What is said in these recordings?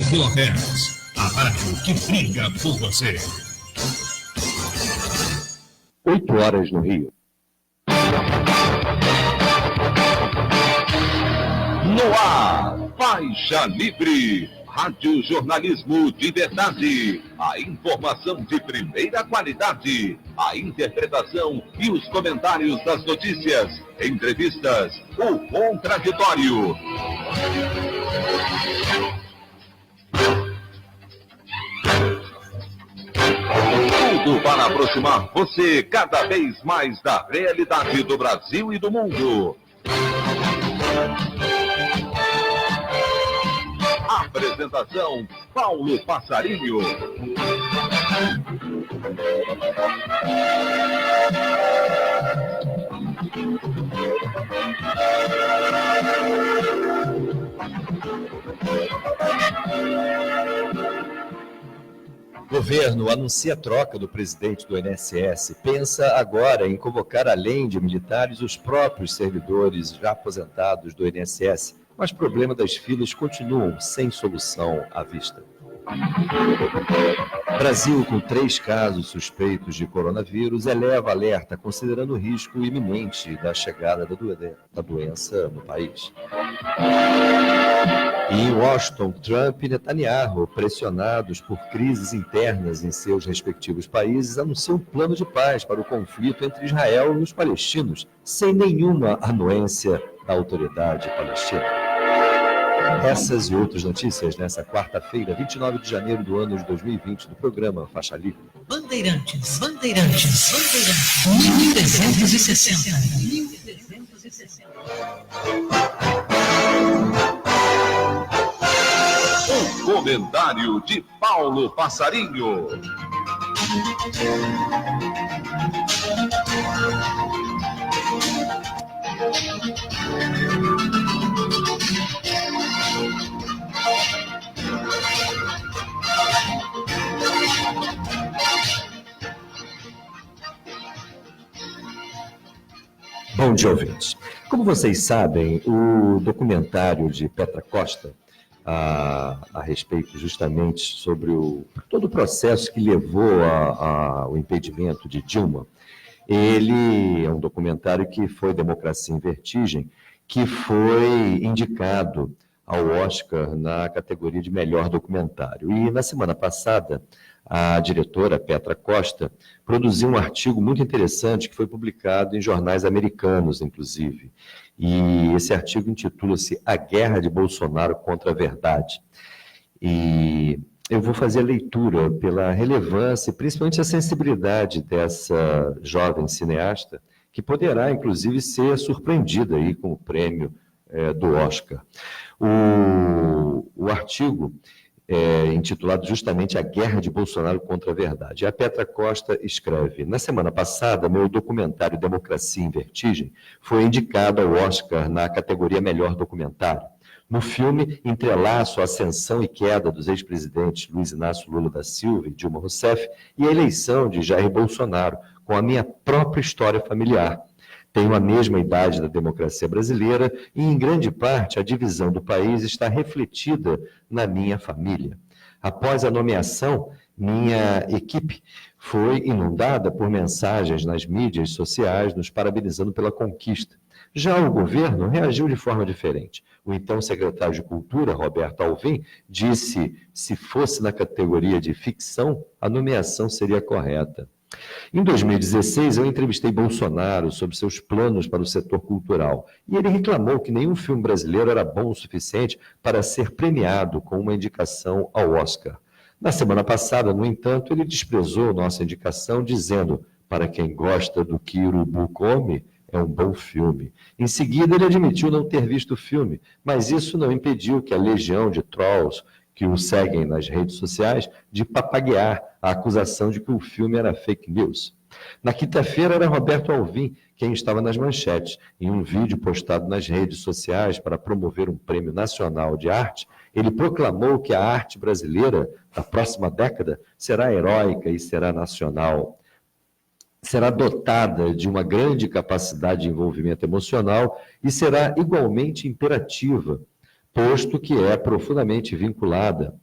kHz, a rádio que briga por você. 8 horas no Rio. No ar, Faixa Livre, rádio jornalismo de verdade, a informação de primeira qualidade, a interpretação e os comentários das notícias, entrevistas, o contraditório. Tudo para aproximar você cada vez mais da realidade do Brasil e do mundo. Apresentação, Paulo Passarinho. O governo anuncia a troca do presidente do INSS. Pensa agora em convocar, além de militares, os próprios servidores já aposentados do INSS. Mas o problema das filas continuam sem solução à vista. Brasil, com 3 casos suspeitos de coronavírus, eleva alerta considerando o risco iminente da chegada da doença no país. E em Washington, Trump e Netanyahu, pressionados por crises internas em seus respectivos países, anunciam um plano de paz para o conflito entre Israel e os palestinos, sem nenhuma anuência da autoridade palestina. Essas e outras notícias nessa quarta-feira, 29 de janeiro do ano de 2020, do programa Faixa Livre. Bandeirantes, 1360. O comentário de Paulo Passarinho. Bom dia, ouvintes. Como vocês sabem, o documentário de Petra Costa, a respeito justamente sobre todo o processo que levou ao impedimento de Dilma, ele é um documentário que foi Democracia em Vertigem, que foi indicado ao Oscar na categoria de melhor documentário. E na semana passada, a diretora Petra Costa produziu um artigo muito interessante que foi publicado em jornais americanos, inclusive. E esse artigo intitula-se A Guerra de Bolsonaro contra a Verdade. E eu vou fazer a leitura pela relevância e principalmente a sensibilidade dessa jovem cineasta, que poderá, inclusive, ser surpreendida aí com o prêmio do Oscar. O artigo intitulado justamente A Guerra de Bolsonaro contra a Verdade. A Petra Costa escreve: na semana passada, meu documentário Democracia em Vertigem foi indicado ao Oscar na categoria Melhor Documentário. No filme, entrelaço a ascensão e queda dos ex-presidentes Luiz Inácio Lula da Silva e Dilma Rousseff e a eleição de Jair Bolsonaro, com a minha própria história familiar. Tenho a mesma idade da democracia brasileira e, em grande parte, a divisão do país está refletida na minha família. Após a nomeação, minha equipe foi inundada por mensagens nas mídias sociais nos parabenizando pela conquista. Já o governo reagiu de forma diferente. O então secretário de Cultura, Roberto Alvim, disse que se fosse na categoria de ficção, a nomeação seria correta. Em 2016, eu entrevistei Bolsonaro sobre seus planos para o setor cultural e ele reclamou que nenhum filme brasileiro era bom o suficiente para ser premiado com uma indicação ao Oscar. Na semana passada, no entanto, ele desprezou nossa indicação, dizendo: para quem gosta do que urubu come, é um bom filme. Em seguida, ele admitiu não ter visto o filme, mas isso não impediu que a legião de trolls que o seguem nas redes sociais, de papaguear a acusação de que o filme era fake news. Na quinta-feira, era Roberto Alvim quem estava nas manchetes. Em um vídeo postado nas redes sociais para promover um prêmio nacional de arte, ele proclamou que a arte brasileira, da próxima década, será heróica e será nacional. Será dotada de uma grande capacidade de envolvimento emocional e será igualmente imperativa, posto que é profundamente vinculada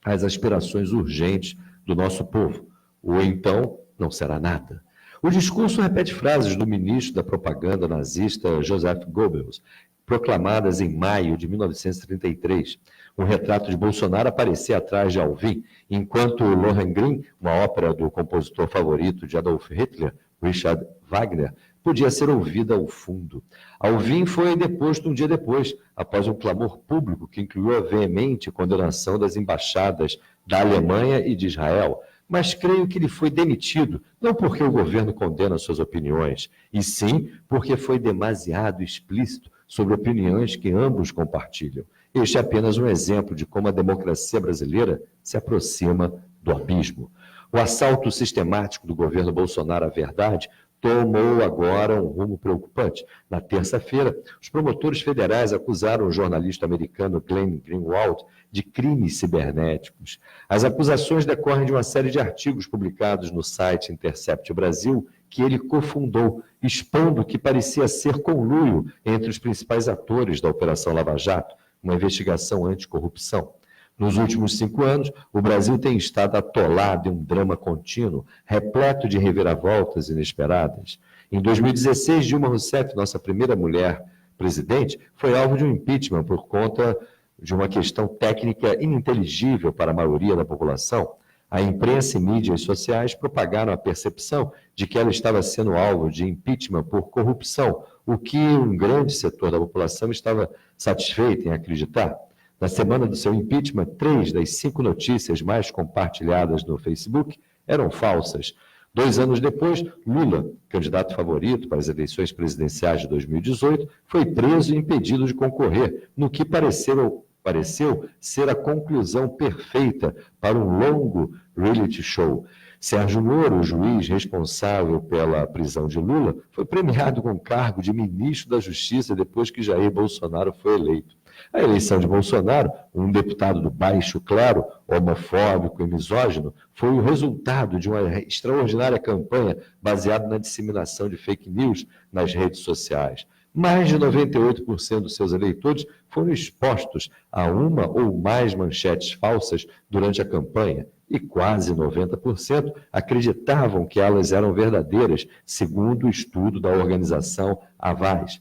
às aspirações urgentes do nosso povo, ou então não será nada. O discurso repete frases do ministro da propaganda nazista Joseph Goebbels, proclamadas em maio de 1933. Um retrato de Bolsonaro aparecia atrás de Alvin, enquanto Lohengrin, uma ópera do compositor favorito de Adolf Hitler, Richard Wagner, podia ser ouvida ao fundo. Alvin foi deposto um dia depois, após um clamor público que incluiu a veemente condenação das embaixadas da Alemanha e de Israel, mas creio que ele foi demitido, não porque o governo condena suas opiniões, e sim porque foi demasiado explícito sobre opiniões que ambos compartilham. Este é apenas um exemplo de como a democracia brasileira se aproxima do abismo. O assalto sistemático do governo Bolsonaro à verdade tomou agora um rumo preocupante. Na terça-feira, os promotores federais acusaram o jornalista americano Glenn Greenwald de crimes cibernéticos. As acusações decorrem de uma série de artigos publicados no site Intercept Brasil, que ele cofundou, expondo que parecia ser conluio entre os principais atores da Operação Lava Jato, uma investigação anticorrupção. Nos últimos 5 anos, o Brasil tem estado atolado em um drama contínuo, repleto de reviravoltas inesperadas. Em 2016, Dilma Rousseff, nossa primeira mulher presidente, foi alvo de um impeachment por conta de uma questão técnica ininteligível para a maioria da população. A imprensa e mídias sociais propagaram a percepção de que ela estava sendo alvo de impeachment por corrupção, o que um grande setor da população estava satisfeito em acreditar. Na semana do seu impeachment, 3 das 5 notícias mais compartilhadas no Facebook eram falsas. 2 anos depois, Lula, candidato favorito para as eleições presidenciais de 2018, foi preso e impedido de concorrer, no que pareceu ser a conclusão perfeita para um longo reality show. Sérgio Moro, o juiz responsável pela prisão de Lula, foi premiado com o cargo de ministro da Justiça depois que Jair Bolsonaro foi eleito. A eleição de Bolsonaro, um deputado do baixo clero, homofóbico e misógino, foi o resultado de uma extraordinária campanha baseada na disseminação de fake news nas redes sociais. Mais de 98% dos seus eleitores foram expostos a uma ou mais manchetes falsas durante a campanha e quase 90% acreditavam que elas eram verdadeiras, segundo o estudo da organização Avaz.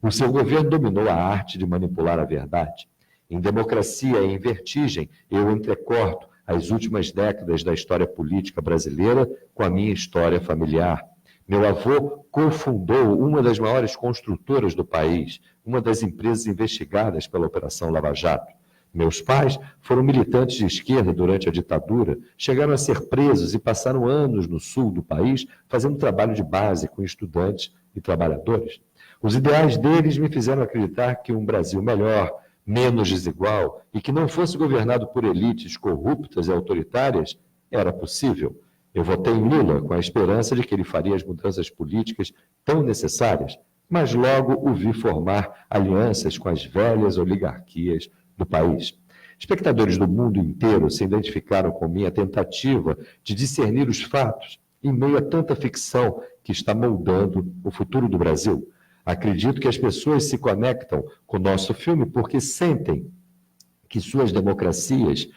O seu governo dominou a arte de manipular a verdade. Em Democracia em Vertigem, eu entrecorto as últimas décadas da história política brasileira com a minha história familiar. Meu avô cofundou uma das maiores construtoras do país, uma das empresas investigadas pela Operação Lava Jato. Meus pais foram militantes de esquerda durante a ditadura, chegaram a ser presos e passaram anos no sul do país fazendo trabalho de base com estudantes e trabalhadores. Os ideais deles me fizeram acreditar que um Brasil melhor, menos desigual e que não fosse governado por elites corruptas e autoritárias era possível. Eu votei em Lula com a esperança de que ele faria as mudanças políticas tão necessárias, mas logo o vi formar alianças com as velhas oligarquias do país. Espectadores do mundo inteiro se identificaram com minha tentativa de discernir os fatos em meio a tanta ficção que está moldando o futuro do Brasil. Acredito que as pessoas se conectam com o nosso filme porque sentem que suas democracias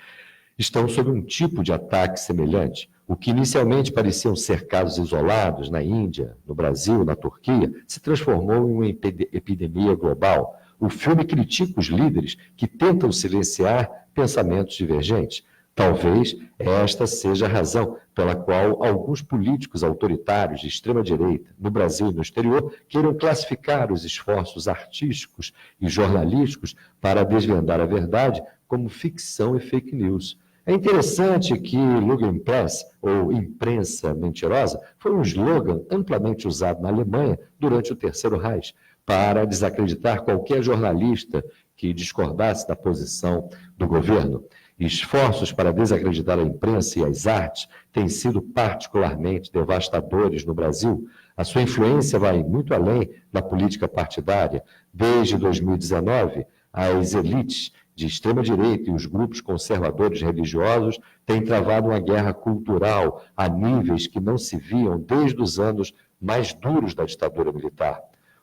estão sob um tipo de ataque semelhante. O que inicialmente pareciam ser casos isolados na Índia, no Brasil, na Turquia, se transformou em uma epidemia global. O filme critica os líderes que tentam silenciar pensamentos divergentes. Talvez esta seja a razão pela qual alguns políticos autoritários de extrema-direita, no Brasil e no exterior, queiram classificar os esforços artísticos e jornalísticos para desvendar a verdade como ficção e fake news. É interessante que Lügenpresse, ou imprensa mentirosa, foi um slogan amplamente usado na Alemanha durante o Terceiro Reich, para desacreditar qualquer jornalista que discordasse da posição do governo. Esforços para desacreditar a imprensa e as artes têm sido particularmente devastadores no Brasil. A sua influência vai muito além da política partidária. Desde 2019, as elites de extrema-direita e os grupos conservadores religiosos têm travado uma guerra cultural a níveis que não se viam desde os anos mais duros da ditadura militar.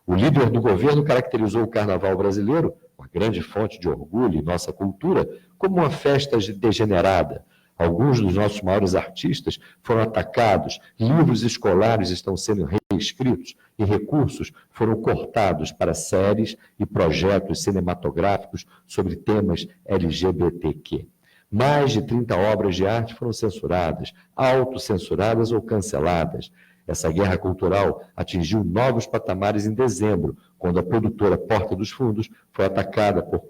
O líder do governo caracterizou o carnaval brasileiro, uma grande fonte de orgulho em nossa cultura, como uma festa degenerada. Alguns dos nossos maiores artistas foram atacados, livros escolares estão sendo reescritos e recursos foram cortados para séries e projetos cinematográficos sobre temas LGBTQ. Mais de 30 obras de arte foram censuradas, autocensuradas ou canceladas. Essa guerra cultural atingiu novos patamares em dezembro, quando a produtora Porta dos Fundos foi atacada por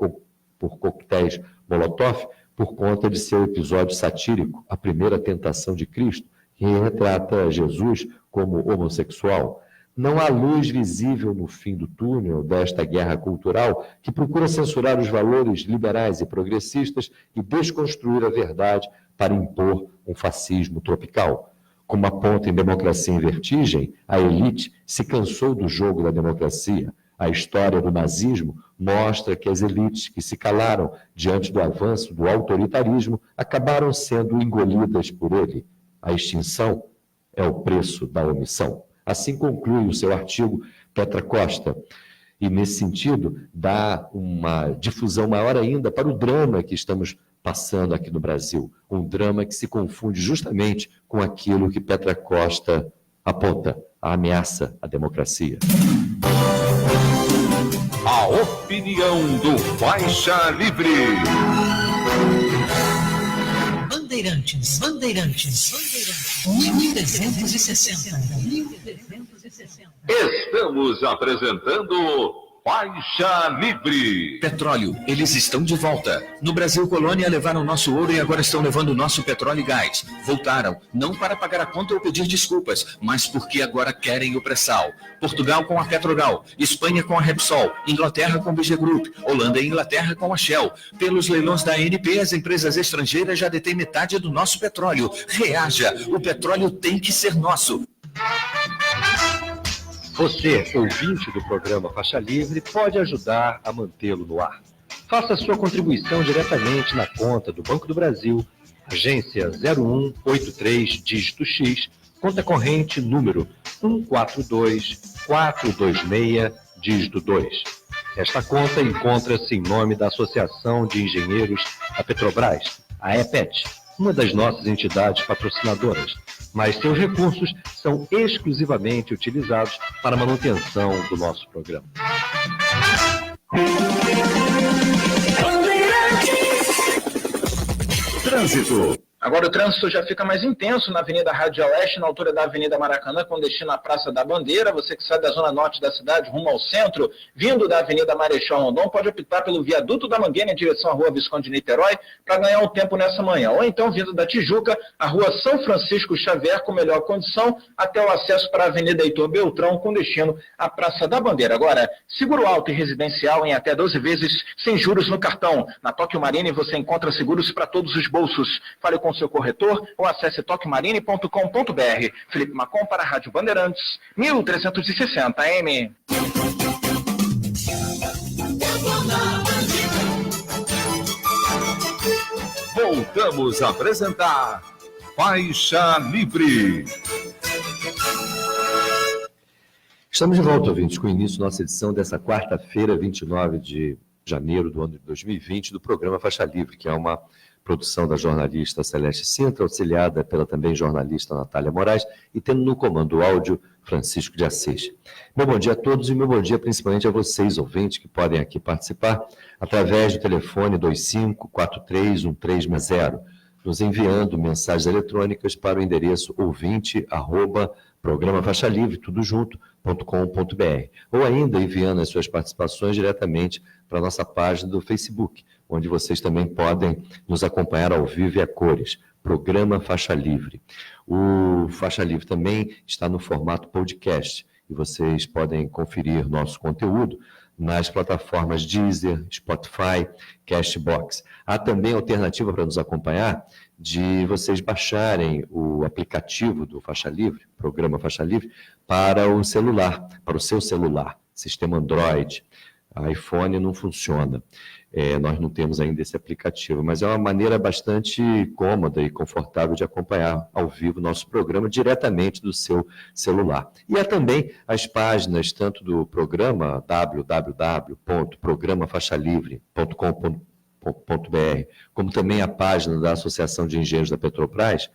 coquetéis Molotov por conta de seu episódio satírico, A Primeira Tentação de Cristo, que retrata Jesus como homossexual. Não há luz visível no fim do túnel desta guerra cultural que procura censurar os valores liberais e progressistas e desconstruir a verdade para impor um fascismo tropical. Como aponta em Democracia em Vertigem, a elite se cansou do jogo da democracia. A história do nazismo mostra que as elites que se calaram diante do avanço do autoritarismo acabaram sendo engolidas por ele. A extinção é o preço da omissão. Assim conclui o seu artigo Petra Costa. E, nesse sentido, dá uma difusão maior ainda para o drama que estamos passando aqui no Brasil. Um drama que se confunde justamente com aquilo que Petra Costa aponta, a ameaça à democracia. A opinião do Faixa Livre. Bandeirantes. 1360. Estamos apresentando Faixa Livre. Petróleo, eles estão de volta. No Brasil Colônia levaram nosso ouro e agora estão levando nosso petróleo e gás. Voltaram, não para pagar a conta ou pedir desculpas, mas porque agora querem o pré-sal. Portugal com a Petrogal, Espanha com a Repsol, Inglaterra com a BG Group, Holanda e Inglaterra com a Shell. Pelos leilões da ANP, as empresas estrangeiras já detêm metade do nosso petróleo. Reaja, o petróleo tem que ser nosso. Você, ouvinte do programa Faixa Livre, pode ajudar a mantê-lo no ar. Faça sua contribuição diretamente na conta do Banco do Brasil, agência 0183, dígito X, conta corrente número 142426, dígito 2. Esta conta encontra-se em nome da Associação de Engenheiros da Petrobras, a EPET, uma das nossas entidades patrocinadoras, mas seus recursos são exclusivamente utilizados para a manutenção do nosso programa. Trânsito. Agora o trânsito já fica mais intenso na Avenida Rádio Leste, na altura da Avenida Maracanã, com destino à Praça da Bandeira. Você que sai da zona norte da cidade, rumo ao centro, vindo da Avenida Marechal Rondon, pode optar pelo viaduto da Mangueira em direção à Rua Visconde de Niterói, para ganhar um tempo nessa manhã. Ou então, vindo da Tijuca, a Rua São Francisco Xavier, com melhor condição, até o acesso para a Avenida Heitor Beltrão, com destino à Praça da Bandeira. Agora, seguro alto e residencial em até 12 vezes, sem juros no cartão. Na Tóquio Marine você encontra seguros para todos os bolsos. Fale com seu corretor ou acesse toquemarine.com.br. Felipe Macon para a Rádio Bandeirantes, 1360 AM. Voltamos a apresentar Faixa Livre. Estamos de volta, ouvintes, com o início da nossa edição dessa quarta-feira, 29 de janeiro do ano de 2020, do programa Faixa Livre, que é uma produção da jornalista Celeste Sintra, auxiliada pela também jornalista Natália Moraes, e tendo no comando o áudio Francisco de Assis. Meu bom dia a todos e meu bom dia principalmente a vocês, ouvintes, que podem aqui participar através do telefone 25431360, nos enviando mensagens eletrônicas para o endereço ouvinte@programa Faixa Livre, tudo junto.com.br, ou ainda enviando as suas participações diretamente para a nossa página do Facebook, onde vocês também podem nos acompanhar ao vivo e a cores, Programa Faixa Livre. O Faixa Livre também está no formato podcast, e vocês podem conferir nosso conteúdo nas plataformas Deezer, Spotify, Castbox. Há também alternativa para nos acompanhar de vocês baixarem o aplicativo do Faixa Livre, Programa Faixa Livre, para o celular, para o seu celular, sistema Android. iPhone não funciona. Nós não temos ainda esse aplicativo, mas é uma maneira bastante cômoda e confortável de acompanhar ao vivo nosso programa diretamente do seu celular. E há também as páginas, tanto do programa www.programafaixalivre.com.br, como também a página da Associação de Engenheiros da Petrobras,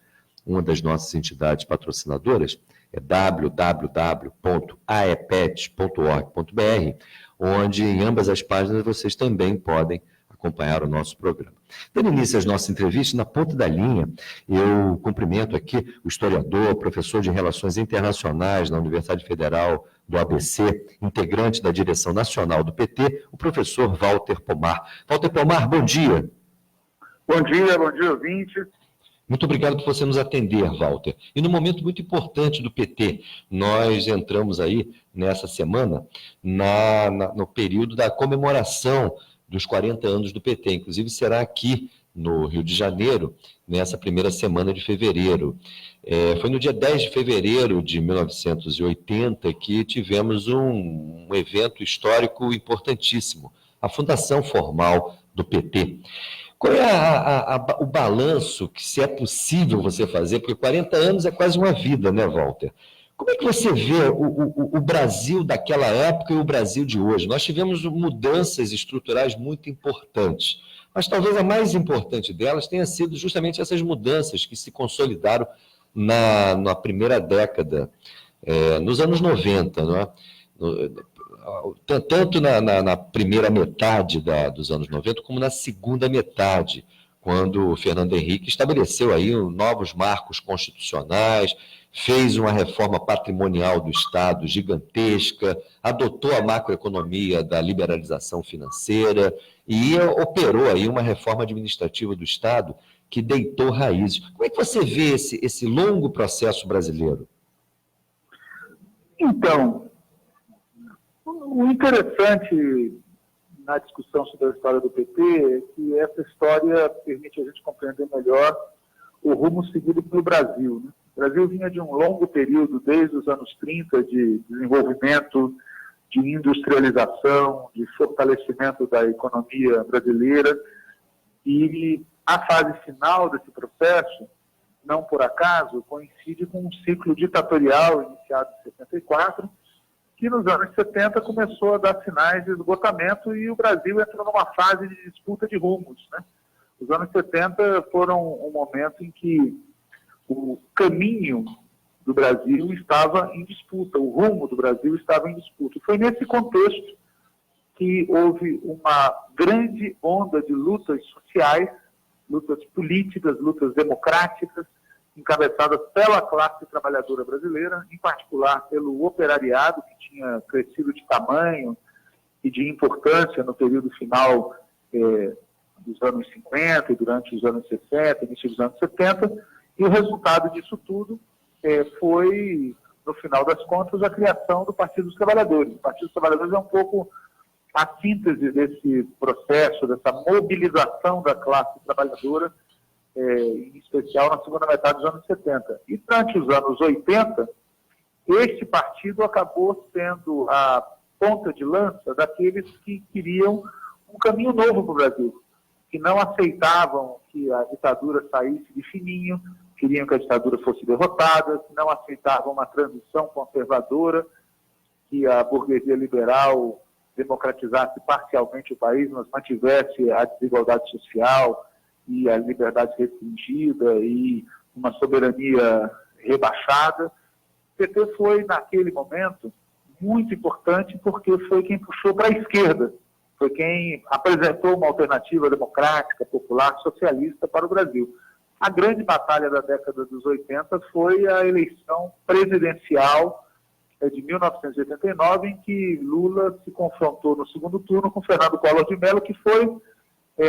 uma das nossas entidades patrocinadoras, é www.aepet.org.br, onde em ambas as páginas vocês também podem acompanhar o nosso programa. Dando início às nossas entrevistas, na ponta da linha, eu cumprimento aqui o historiador, professor de Relações Internacionais na Universidade Federal do ABC, integrante da direção nacional do PT, o professor Walter Pomar. Walter Pomar, bom dia. Bom dia, ouvinte. Muito obrigado por você nos atender, Walter. E num momento muito importante do PT, nós entramos aí nessa semana no período da comemoração dos 40 anos do PT. Inclusive será aqui no Rio de Janeiro, nessa primeira semana de fevereiro. Foi no dia 10 de fevereiro de 1980 que tivemos um evento histórico importantíssimo, a fundação formal do PT. Qual é o balanço que, se é possível você fazer, porque 40 anos é quase uma vida, né, Walter? Como é que você vê o Brasil daquela época e o Brasil de hoje? Nós tivemos mudanças estruturais muito importantes, mas talvez a mais importante delas tenha sido justamente essas mudanças que se consolidaram na primeira década, nos anos 90, não é? Tanto na primeira metade dos anos 90, como na segunda metade, quando o Fernando Henrique estabeleceu aí novos marcos constitucionais, fez uma reforma patrimonial do Estado gigantesca, adotou a macroeconomia da liberalização financeira e operou aí uma reforma administrativa do Estado que deitou raízes. Como é que você vê esse longo processo brasileiro? Então, o interessante na discussão sobre a história do PT é que essa história permite a gente compreender melhor o rumo seguido pelo Brasil, né? O Brasil vinha de um longo período, desde os anos 30, de desenvolvimento, de industrialização, de fortalecimento da economia brasileira, e a fase final desse processo, não por acaso, coincide com um ciclo ditatorial iniciado em 74, que nos anos 70 começou a dar sinais de esgotamento e o Brasil entrou numa fase de disputa de rumos, né? Os anos 70 foram um momento em que o caminho do Brasil estava em disputa, o rumo do Brasil estava em disputa. E foi nesse contexto que houve uma grande onda de lutas sociais, lutas políticas, lutas democráticas, encabeçadas pela classe trabalhadora brasileira, em particular pelo operariado, que tinha crescido de tamanho e de importância no período final dos anos 50 e durante os anos 60, início dos anos 70, e o resultado disso tudo foi, no final das contas, a criação do Partido dos Trabalhadores. O Partido dos Trabalhadores é um pouco a síntese desse processo, dessa mobilização da classe trabalhadora, em especial na segunda metade dos anos 70. E durante os anos 80, este partido acabou sendo a ponta de lança daqueles que queriam um caminho novo para o Brasil, que não aceitavam que a ditadura saísse de fininho, queriam que a ditadura fosse derrotada, que não aceitavam uma transição conservadora, que a burguesia liberal democratizasse parcialmente o país, mas mantivesse a desigualdade social e a liberdade restringida e uma soberania rebaixada. O PT foi, naquele momento, muito importante porque foi quem puxou para a esquerda, foi quem apresentou uma alternativa democrática, popular, socialista para o Brasil. A grande batalha da década dos 80 foi a eleição presidencial de 1989, em que Lula se confrontou no segundo turno com Fernando Collor de Mello, que foi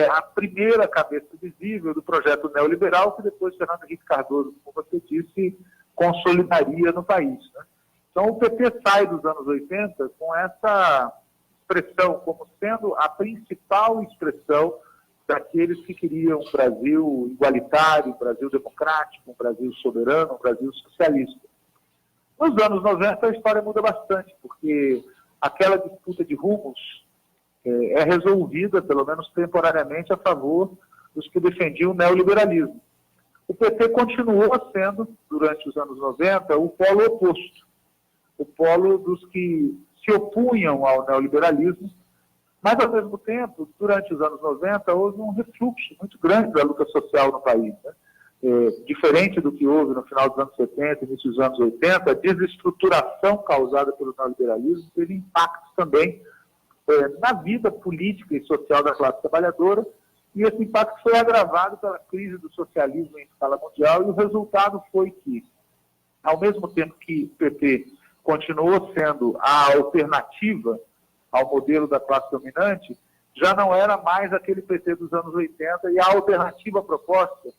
a primeira cabeça visível do projeto neoliberal, que depois Fernando Henrique Cardoso, como você disse, consolidaria no país, né? Então o PT sai dos anos 80 com essa expressão como sendo a principal expressão daqueles que queriam um Brasil igualitário, um Brasil democrático, um Brasil soberano, um Brasil socialista. Nos anos 90 a história muda bastante, porque aquela disputa de rumos é resolvida, pelo menos temporariamente, a favor dos que defendiam o neoliberalismo. O PT continuou sendo, durante os anos 90, o polo oposto, o polo dos que se opunham ao neoliberalismo, mas, ao mesmo tempo, durante os anos 90, houve um refluxo muito grande da luta social no país, né? Diferente do que houve no final dos anos 70, início dos anos 80, a desestruturação causada pelo neoliberalismo teve impactos também na vida política e social da classe trabalhadora, e esse impacto foi agravado pela crise do socialismo em escala mundial, e o resultado foi que, ao mesmo tempo que o PT continuou sendo a alternativa ao modelo da classe dominante, já não era mais aquele PT dos anos 80, e a alternativa proposta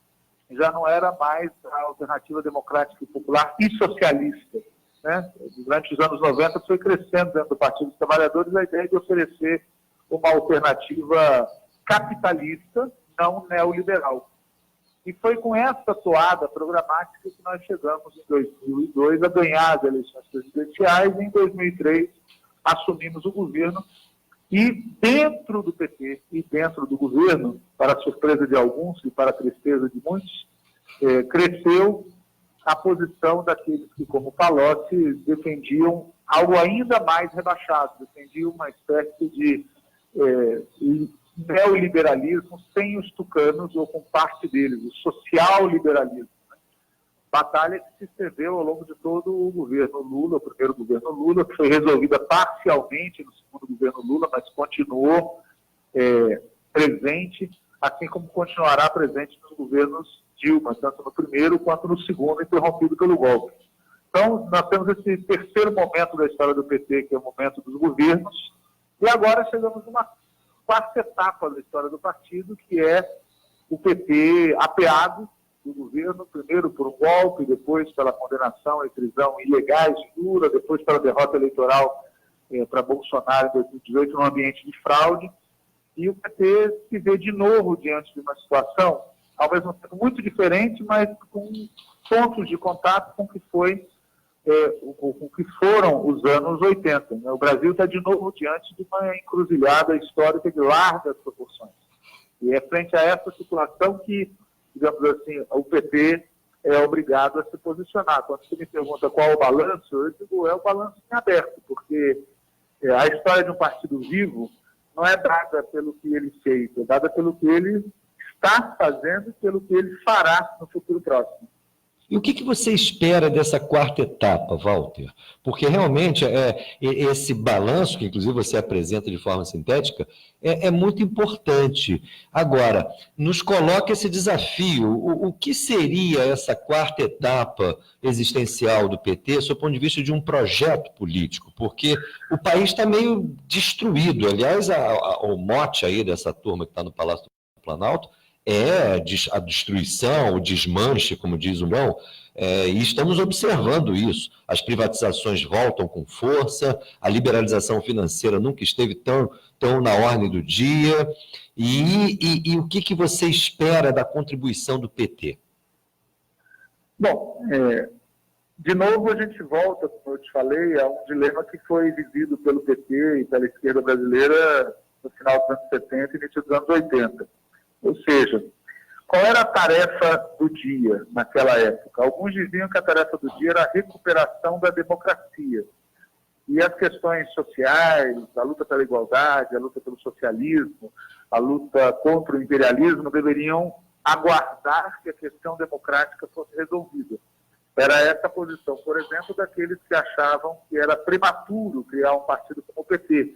já não era mais a alternativa democrática e popular e socialista, né? Durante os anos 90 foi crescendo dentro do Partido dos Trabalhadores a ideia de oferecer uma alternativa capitalista, não neoliberal. E foi com essa toada programática que nós chegamos em 2002 a ganhar as eleições presidenciais, e em 2003 assumimos o governo, e dentro do PT e dentro do governo, para a surpresa de alguns e para a tristeza de muitos, cresceu a posição daqueles que, como Palocci, defendiam algo ainda mais rebaixado, defendiam uma espécie de neoliberalismo sem os tucanos ou com parte deles, o social-liberalismo. Batalha que se estendeu ao longo de todo o governo Lula, o primeiro governo Lula, que foi resolvida parcialmente no segundo governo Lula, mas continuou presente, assim como continuará presente nos governos Dilma, tanto no primeiro quanto no segundo, interrompido pelo golpe. Então, nós temos esse terceiro momento da história do PT, que é o momento dos governos, e agora chegamos numa quarta etapa da história do partido, que é o PT apeado do governo, primeiro por um golpe, depois pela condenação e prisão ilegais de Lula, depois pela derrota eleitoral para Bolsonaro em 2018 num ambiente de fraude, e o PT se vê de novo diante de uma situação, ao mesmo tempo muito diferente, mas com pontos de contato com o que foi, com o que foram os anos 80. Né? O Brasil está de novo diante de uma encruzilhada histórica de largas proporções. E é frente a essa situação que, digamos assim, o PT é obrigado a se posicionar. Quando você me pergunta qual é o balanço, eu digo, é o balanço em aberto, porque a história de um partido vivo não é dada pelo que ele fez, é dada pelo que ele está fazendo e pelo que ele fará no futuro próximo. E o que você espera dessa quarta etapa, Walter? Porque realmente esse balanço, que inclusive você apresenta de forma sintética, é muito importante. Agora, nos coloca esse desafio. O que seria essa quarta etapa existencial do PT, sob o ponto de vista de um projeto político? Porque o país está meio destruído. Aliás, o mote aí dessa turma que está no Palácio do Planalto é a destruição, o desmanche, como diz o Mão, e estamos observando isso. As privatizações voltam com força, a liberalização financeira nunca esteve tão na ordem do dia. E o que você espera da contribuição do PT? Bom, de novo a gente volta, como eu te falei, a um dilema que foi vivido pelo PT e pela esquerda brasileira no final dos anos 70 e início dos anos 80. Ou seja, qual era a tarefa do dia naquela época? Alguns diziam que a tarefa do dia era a recuperação da democracia. E as questões sociais, a luta pela igualdade, a luta pelo socialismo, a luta contra o imperialismo deveriam aguardar que a questão democrática fosse resolvida. Era essa a posição, por exemplo, daqueles que achavam que era prematuro criar um partido como o PT,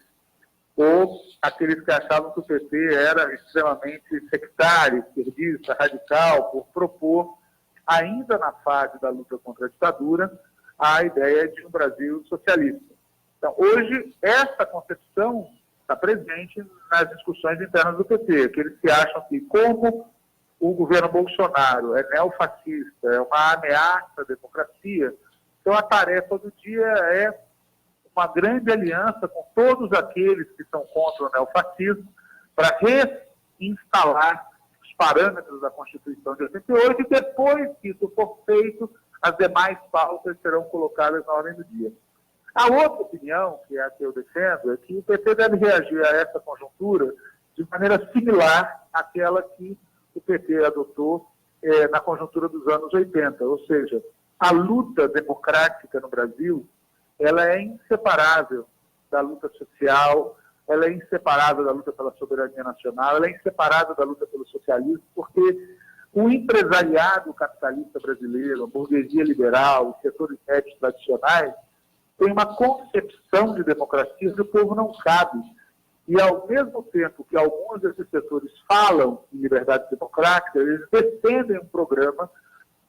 ou aqueles que achavam que o PT era extremamente sectário, esquerdista, radical, por propor, ainda na fase da luta contra a ditadura, a ideia de um Brasil socialista. Então, hoje, essa concepção está presente nas discussões internas do PT. Aqueles que acham que, como o governo Bolsonaro é neofascista, é uma ameaça à democracia, então a tarefa do dia é uma grande aliança com todos aqueles que são contra o neofascismo para reinstalar os parâmetros da Constituição de 88 e depois que isso for feito, as demais pautas serão colocadas na ordem do dia. A outra opinião, que é a que eu defendo, é que o PT deve reagir a essa conjuntura de maneira similar àquela que o PT adotou na conjuntura dos anos 80, ou seja, a luta democrática no Brasil, ela é inseparável da luta social, ela é inseparável da luta pela soberania nacional, ela é inseparável da luta pelo socialismo, porque o empresariado capitalista brasileiro, a burguesia liberal, os setores médios tradicionais, tem uma concepção de democracia que o povo não sabe. E, ao mesmo tempo que alguns desses setores falam em liberdade democrática, eles defendem um programa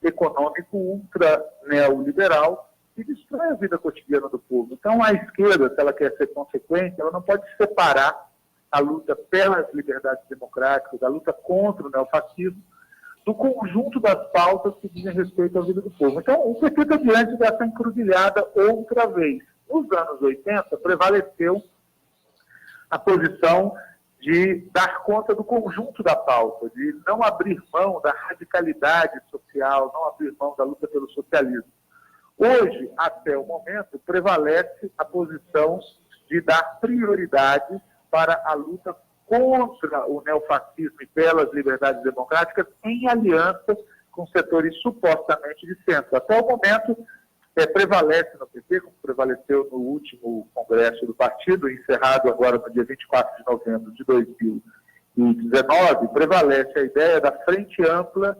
econômico ultra-neoliberal que destrói a vida cotidiana do povo. Então, a esquerda, se ela quer ser consequente, ela não pode separar a luta pelas liberdades democráticas, a luta contra o neofascismo, do conjunto das pautas que dizem respeito à vida do povo. Então, o PT está diante dessa encruzilhada outra vez. Nos anos 80, prevaleceu a posição de dar conta do conjunto da pauta, de não abrir mão da radicalidade social, não abrir mão da luta pelo socialismo. Hoje, até o momento, prevalece a posição de dar prioridade para a luta contra o neofascismo e pelas liberdades democráticas em aliança com setores supostamente de centro. Até o momento, prevalece no PT, como prevaleceu no último congresso do partido, encerrado agora no dia 24 de novembro de 2019, prevalece a ideia da frente ampla,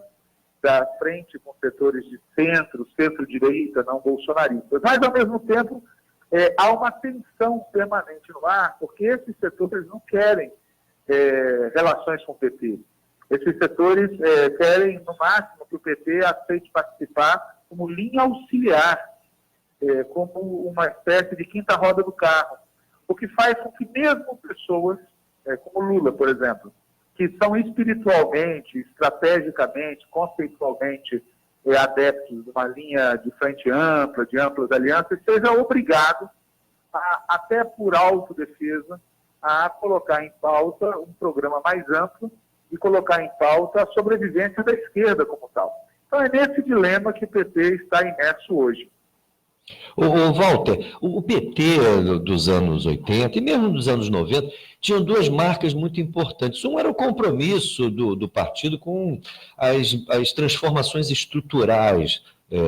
da frente com setores de centro, centro-direita, não bolsonaristas. Mas, ao mesmo tempo, há uma tensão permanente no ar, porque esses setores não querem relações com o PT. Esses setores querem, no máximo, que o PT aceite participar como linha auxiliar, como uma espécie de quinta roda do carro, o que faz com que mesmo pessoas, como Lula, por exemplo, que são espiritualmente, estrategicamente, conceitualmente adeptos de uma linha de frente ampla, de amplas alianças, seja obrigado, até por autodefesa, a colocar em pauta um programa mais amplo e colocar em pauta a sobrevivência da esquerda como tal. Então é nesse dilema que o PT está imerso hoje. Walter, o PT dos anos 80 e mesmo dos anos 90 tinham duas marcas muito importantes. Um era o compromisso do partido com as transformações estruturais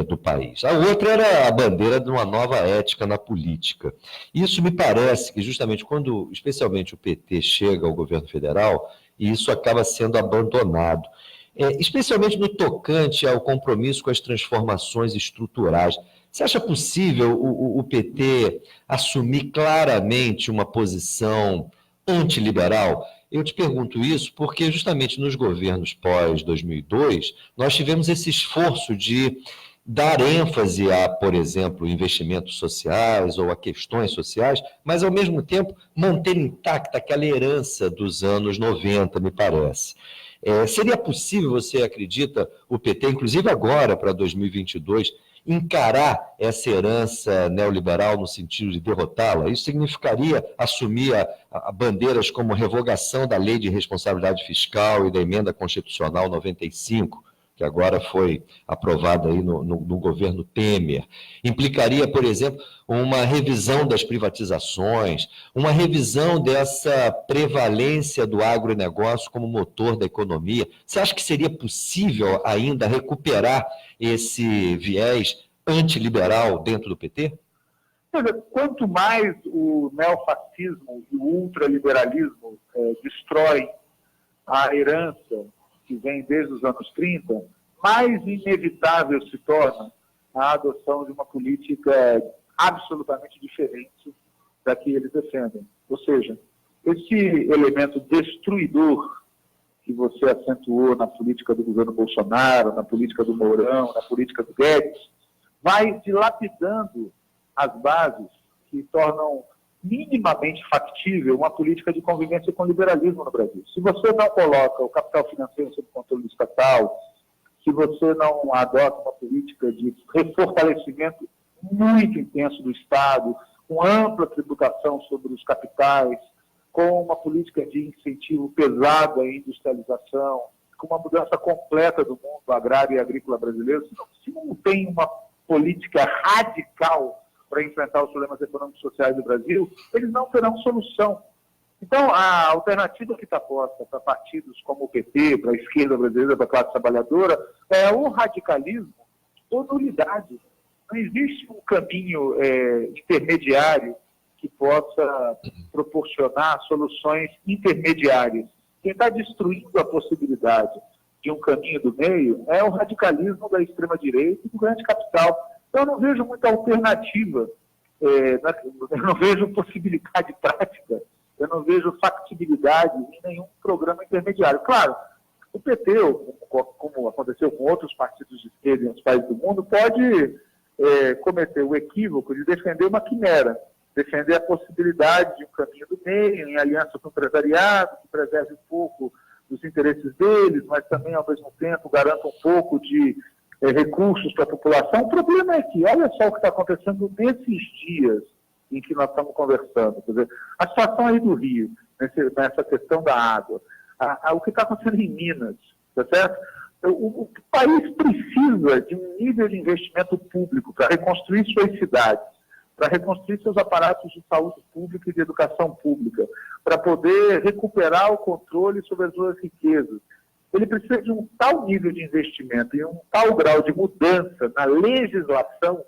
do país. A outra era a bandeira de uma nova ética na política. Isso me parece que justamente quando, especialmente o PT chega ao governo federal, isso acaba sendo abandonado. Especialmente no tocante ao compromisso com as transformações estruturais. Você acha possível o PT assumir claramente uma posição antiliberal? Eu te pergunto isso porque justamente nos governos pós-2002 nós tivemos esse esforço de dar ênfase a, por exemplo, investimentos sociais ou a questões sociais, mas ao mesmo tempo manter intacta aquela herança dos anos 90, me parece. Seria possível, você acredita, o PT, inclusive agora para 2022, encarar essa herança neoliberal no sentido de derrotá-la? Isso significaria assumir a bandeiras como revogação da Lei de Responsabilidade Fiscal e da Emenda Constitucional 95, que agora foi aprovada aí no governo Temer. Implicaria, por exemplo, uma revisão das privatizações, uma revisão dessa prevalência do agronegócio como motor da economia. Você acha que seria possível ainda recuperar esse viés antiliberal dentro do PT? Quanto mais o neofascismo e o ultraliberalismo destrói a herança que vem desde os anos 30, mais inevitável se torna a adoção de uma política absolutamente diferente da que eles defendem. Ou seja, esse elemento destruidor que você acentuou na política do governo Bolsonaro, na política do Mourão, na política do Guedes, vai dilapidando as bases que tornam minimamente factível uma política de convivência com o liberalismo no Brasil. Se você não coloca o capital financeiro sob controle estatal, se você não adota uma política de refortalecimento muito intenso do Estado, com ampla tributação sobre os capitais, com uma política de incentivo pesado à industrialização, com uma mudança completa do mundo agrário e agrícola brasileiro, se não tem uma política radical para enfrentar os problemas econômicos e sociais do Brasil, eles não terão solução. Então, a alternativa que está posta para partidos como o PT, para a esquerda brasileira, para a classe trabalhadora, é o radicalismo ou nulidade. Não existe um caminho intermediário que possa proporcionar soluções intermediárias. Quem está destruindo a possibilidade de um caminho do meio é o radicalismo da extrema-direita e do grande capital. Então, eu não vejo muita alternativa, eu não vejo possibilidade prática, eu não vejo factibilidade em nenhum programa intermediário. Claro, o PT, como aconteceu com outros partidos de esquerda em outros países do mundo, pode cometer o equívoco de defender uma quimera, defender a possibilidade de um caminho do meio, em aliança com o empresariado, que preserve um pouco dos interesses deles, mas também, ao mesmo tempo, garanta um pouco de recursos para a população. O problema é que, olha só o que está acontecendo nesses dias em que nós estamos conversando. Quer dizer, a situação aí do Rio, nessa questão da água, o que está acontecendo em Minas, tá certo? O país precisa de um nível de investimento público para reconstruir suas cidades, para reconstruir seus aparatos de saúde pública e de educação pública, para poder recuperar o controle sobre as suas riquezas. Ele precisa de um tal nível de investimento e um tal grau de mudança na legislação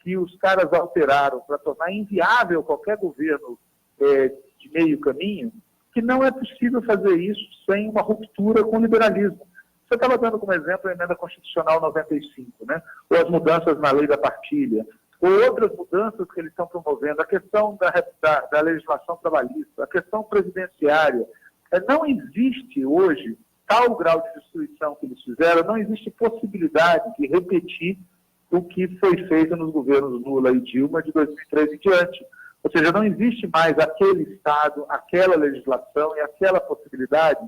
que os caras alteraram para tornar inviável qualquer governo de meio caminho, que não é possível fazer isso sem uma ruptura com o liberalismo. Você estava dando como exemplo a emenda constitucional 95, né? Ou as mudanças na lei da partilha, ou outras mudanças que eles estão promovendo, a questão da legislação trabalhista, a questão previdenciária. Não existe hoje tal grau de destruição que eles fizeram, não existe possibilidade de repetir o que foi feito nos governos Lula e Dilma de 2003 em diante. Ou seja, não existe mais aquele Estado, aquela legislação e aquela possibilidade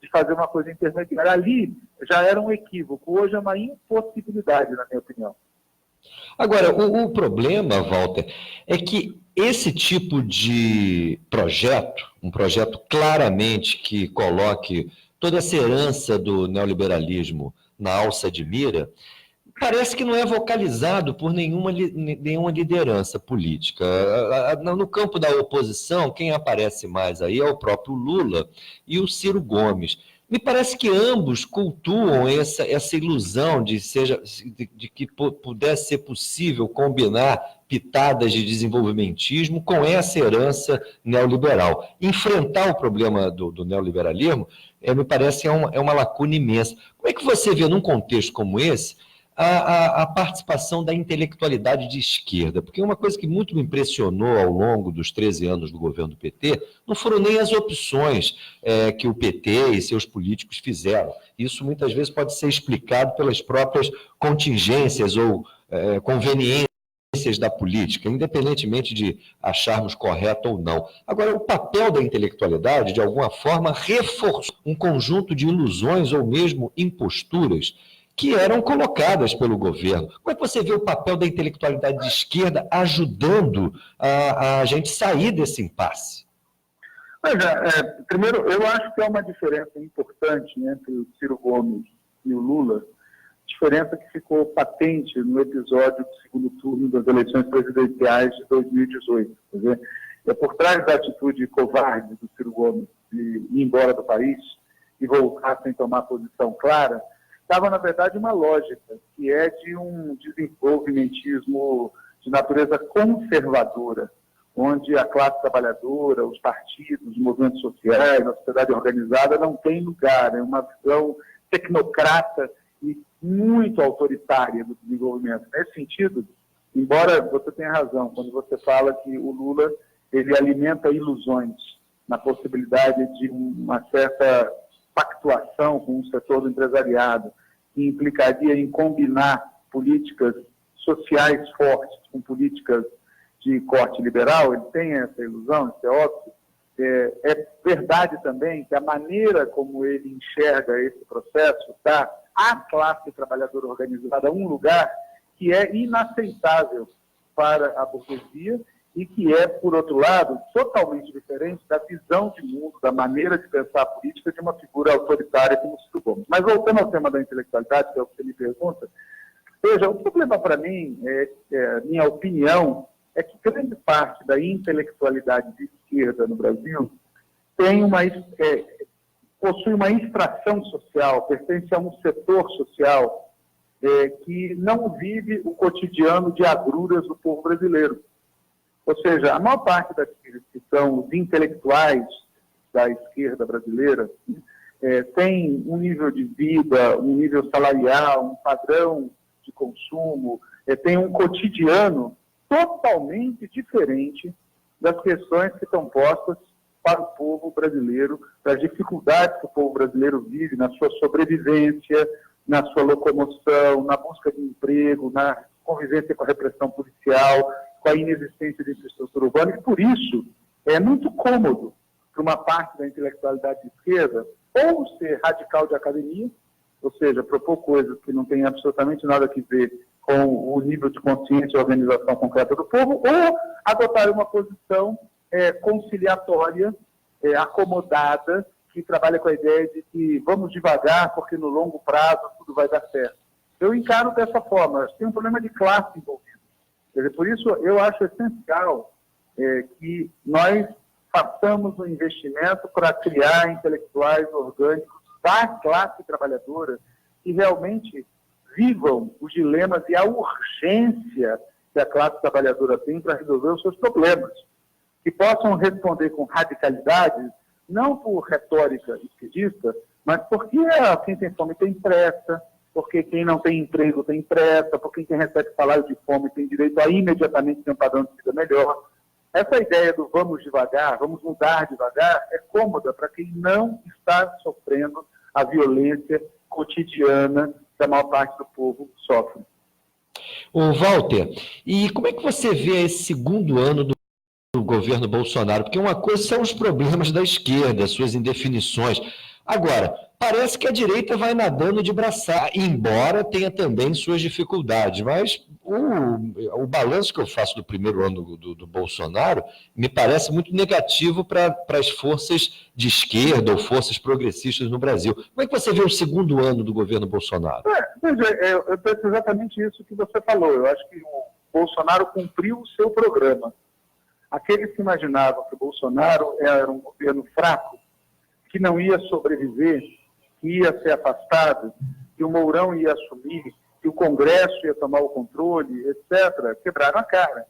de fazer uma coisa intermediária. Ali já era um equívoco, hoje é uma impossibilidade, na minha opinião. Agora, o problema, Walter, é que esse tipo de projeto, um projeto claramente que coloque toda essa herança do neoliberalismo na alça de mira, parece que não é vocalizado por nenhuma liderança política. No campo da oposição, quem aparece mais aí é o próprio Lula e o Ciro Gomes. Me parece que ambos cultuam essa ilusão de que pudesse ser possível combinar pitadas de desenvolvimentismo com essa herança neoliberal. Enfrentar o problema do neoliberalismo, me parece, é uma lacuna imensa. Como é que você vê, num contexto como esse, a participação da intelectualidade de esquerda? Porque uma coisa que muito me impressionou ao longo dos 13 anos do governo do PT não foram nem as opções que o PT e seus políticos fizeram. Isso muitas vezes pode ser explicado pelas próprias contingências ou conveniências da política, independentemente de acharmos correto ou não. Agora, o papel da intelectualidade, de alguma forma, reforçou um conjunto de ilusões ou mesmo imposturas que eram colocadas pelo governo. Como é que você vê o papel da intelectualidade de esquerda ajudando a gente sair desse impasse? Primeiro, eu acho que há uma diferença importante entre o Ciro Gomes e o Lula, diferença que ficou patente no episódio do segundo turno das eleições presidenciais de 2018. Quer dizer, por trás da atitude covarde do Ciro Gomes de ir embora do país e voltar sem tomar posição clara, estava, na verdade, uma lógica, que é de um desenvolvimentismo de natureza conservadora, onde a classe trabalhadora, os partidos, os movimentos sociais, a sociedade organizada não tem lugar. É uma visão tecnocrata e muito autoritária do desenvolvimento. Nesse sentido, embora você tenha razão, quando você fala que o Lula ele alimenta ilusões na possibilidade de uma certa pactuação com o setor do empresariado, que implicaria em combinar políticas sociais fortes com políticas de corte liberal, ele tem essa ilusão, isso é óbvio. É verdade também que a maneira como ele enxerga esse processo dá à classe trabalhadora organizada um lugar que é inaceitável para a burguesia e que é, por outro lado, totalmente diferente da visão de mundo, da maneira de pensar a política de uma figura autoritária como o Ciro Gomes. Mas voltando ao tema da intelectualidade, que é o que você me pergunta, Veja, o problema para mim, minha opinião, é que grande parte da intelectualidade de esquerda no Brasil possui uma extração social, pertence a um setor social que não vive o cotidiano de agruras do povo brasileiro. Ou seja, a maior parte daqueles que são os intelectuais da esquerda brasileira tem um nível de vida, um nível salarial, um padrão de consumo, tem um cotidiano totalmente diferente das questões que estão postas para o povo brasileiro, das dificuldades que o povo brasileiro vive na sua sobrevivência, na sua locomoção, na busca de emprego, na convivência com a repressão policial, com a inexistência de infraestrutura urbana, e por isso é muito cômodo para uma parte da intelectualidade de esquerda ou ser radical de academia, ou seja, propor coisas que não têm absolutamente nada a ver com o nível de consciência e organização concreta do povo, ou adotar uma posição conciliatória, acomodada, que trabalha com a ideia de que vamos devagar, porque no longo prazo tudo vai dar certo. Eu encaro dessa forma, tem um problema de classe envolvido. Quer dizer, por isso eu acho essencial que nós façamos um investimento para criar intelectuais orgânicos da classe trabalhadora que realmente vivam os dilemas e a urgência que a classe trabalhadora tem para resolver os seus problemas, que possam responder com radicalidade, não por retórica esquerdista, mas porque quem tem fome tem pressa, porque quem não tem emprego tem pressa, porque quem recebe salário de fome tem direito a imediatamente ter um padrão de vida melhor. Essa ideia do vamos devagar, vamos mudar devagar, é cômoda para quem não está sofrendo a violência cotidiana que a maior parte do povo sofre. Ô, Walter, e como é que você vê esse segundo ano do governo Bolsonaro? Porque uma coisa são os problemas da esquerda, suas indefinições. Agora, parece que a direita vai nadando de braçada, embora tenha também suas dificuldades. Mas o balanço que eu faço do primeiro ano do Bolsonaro me parece muito negativo para as forças de esquerda ou forças progressistas no Brasil. Como é que você vê o segundo ano do governo Bolsonaro? Eu penso exatamente isso que você falou. Eu acho que o Bolsonaro cumpriu o seu programa. Aqueles que imaginavam que o Bolsonaro era um governo fraco, que não ia sobreviver, que ia ser afastado, que o Mourão ia assumir, que o Congresso ia tomar o controle, etc., quebraram a cara.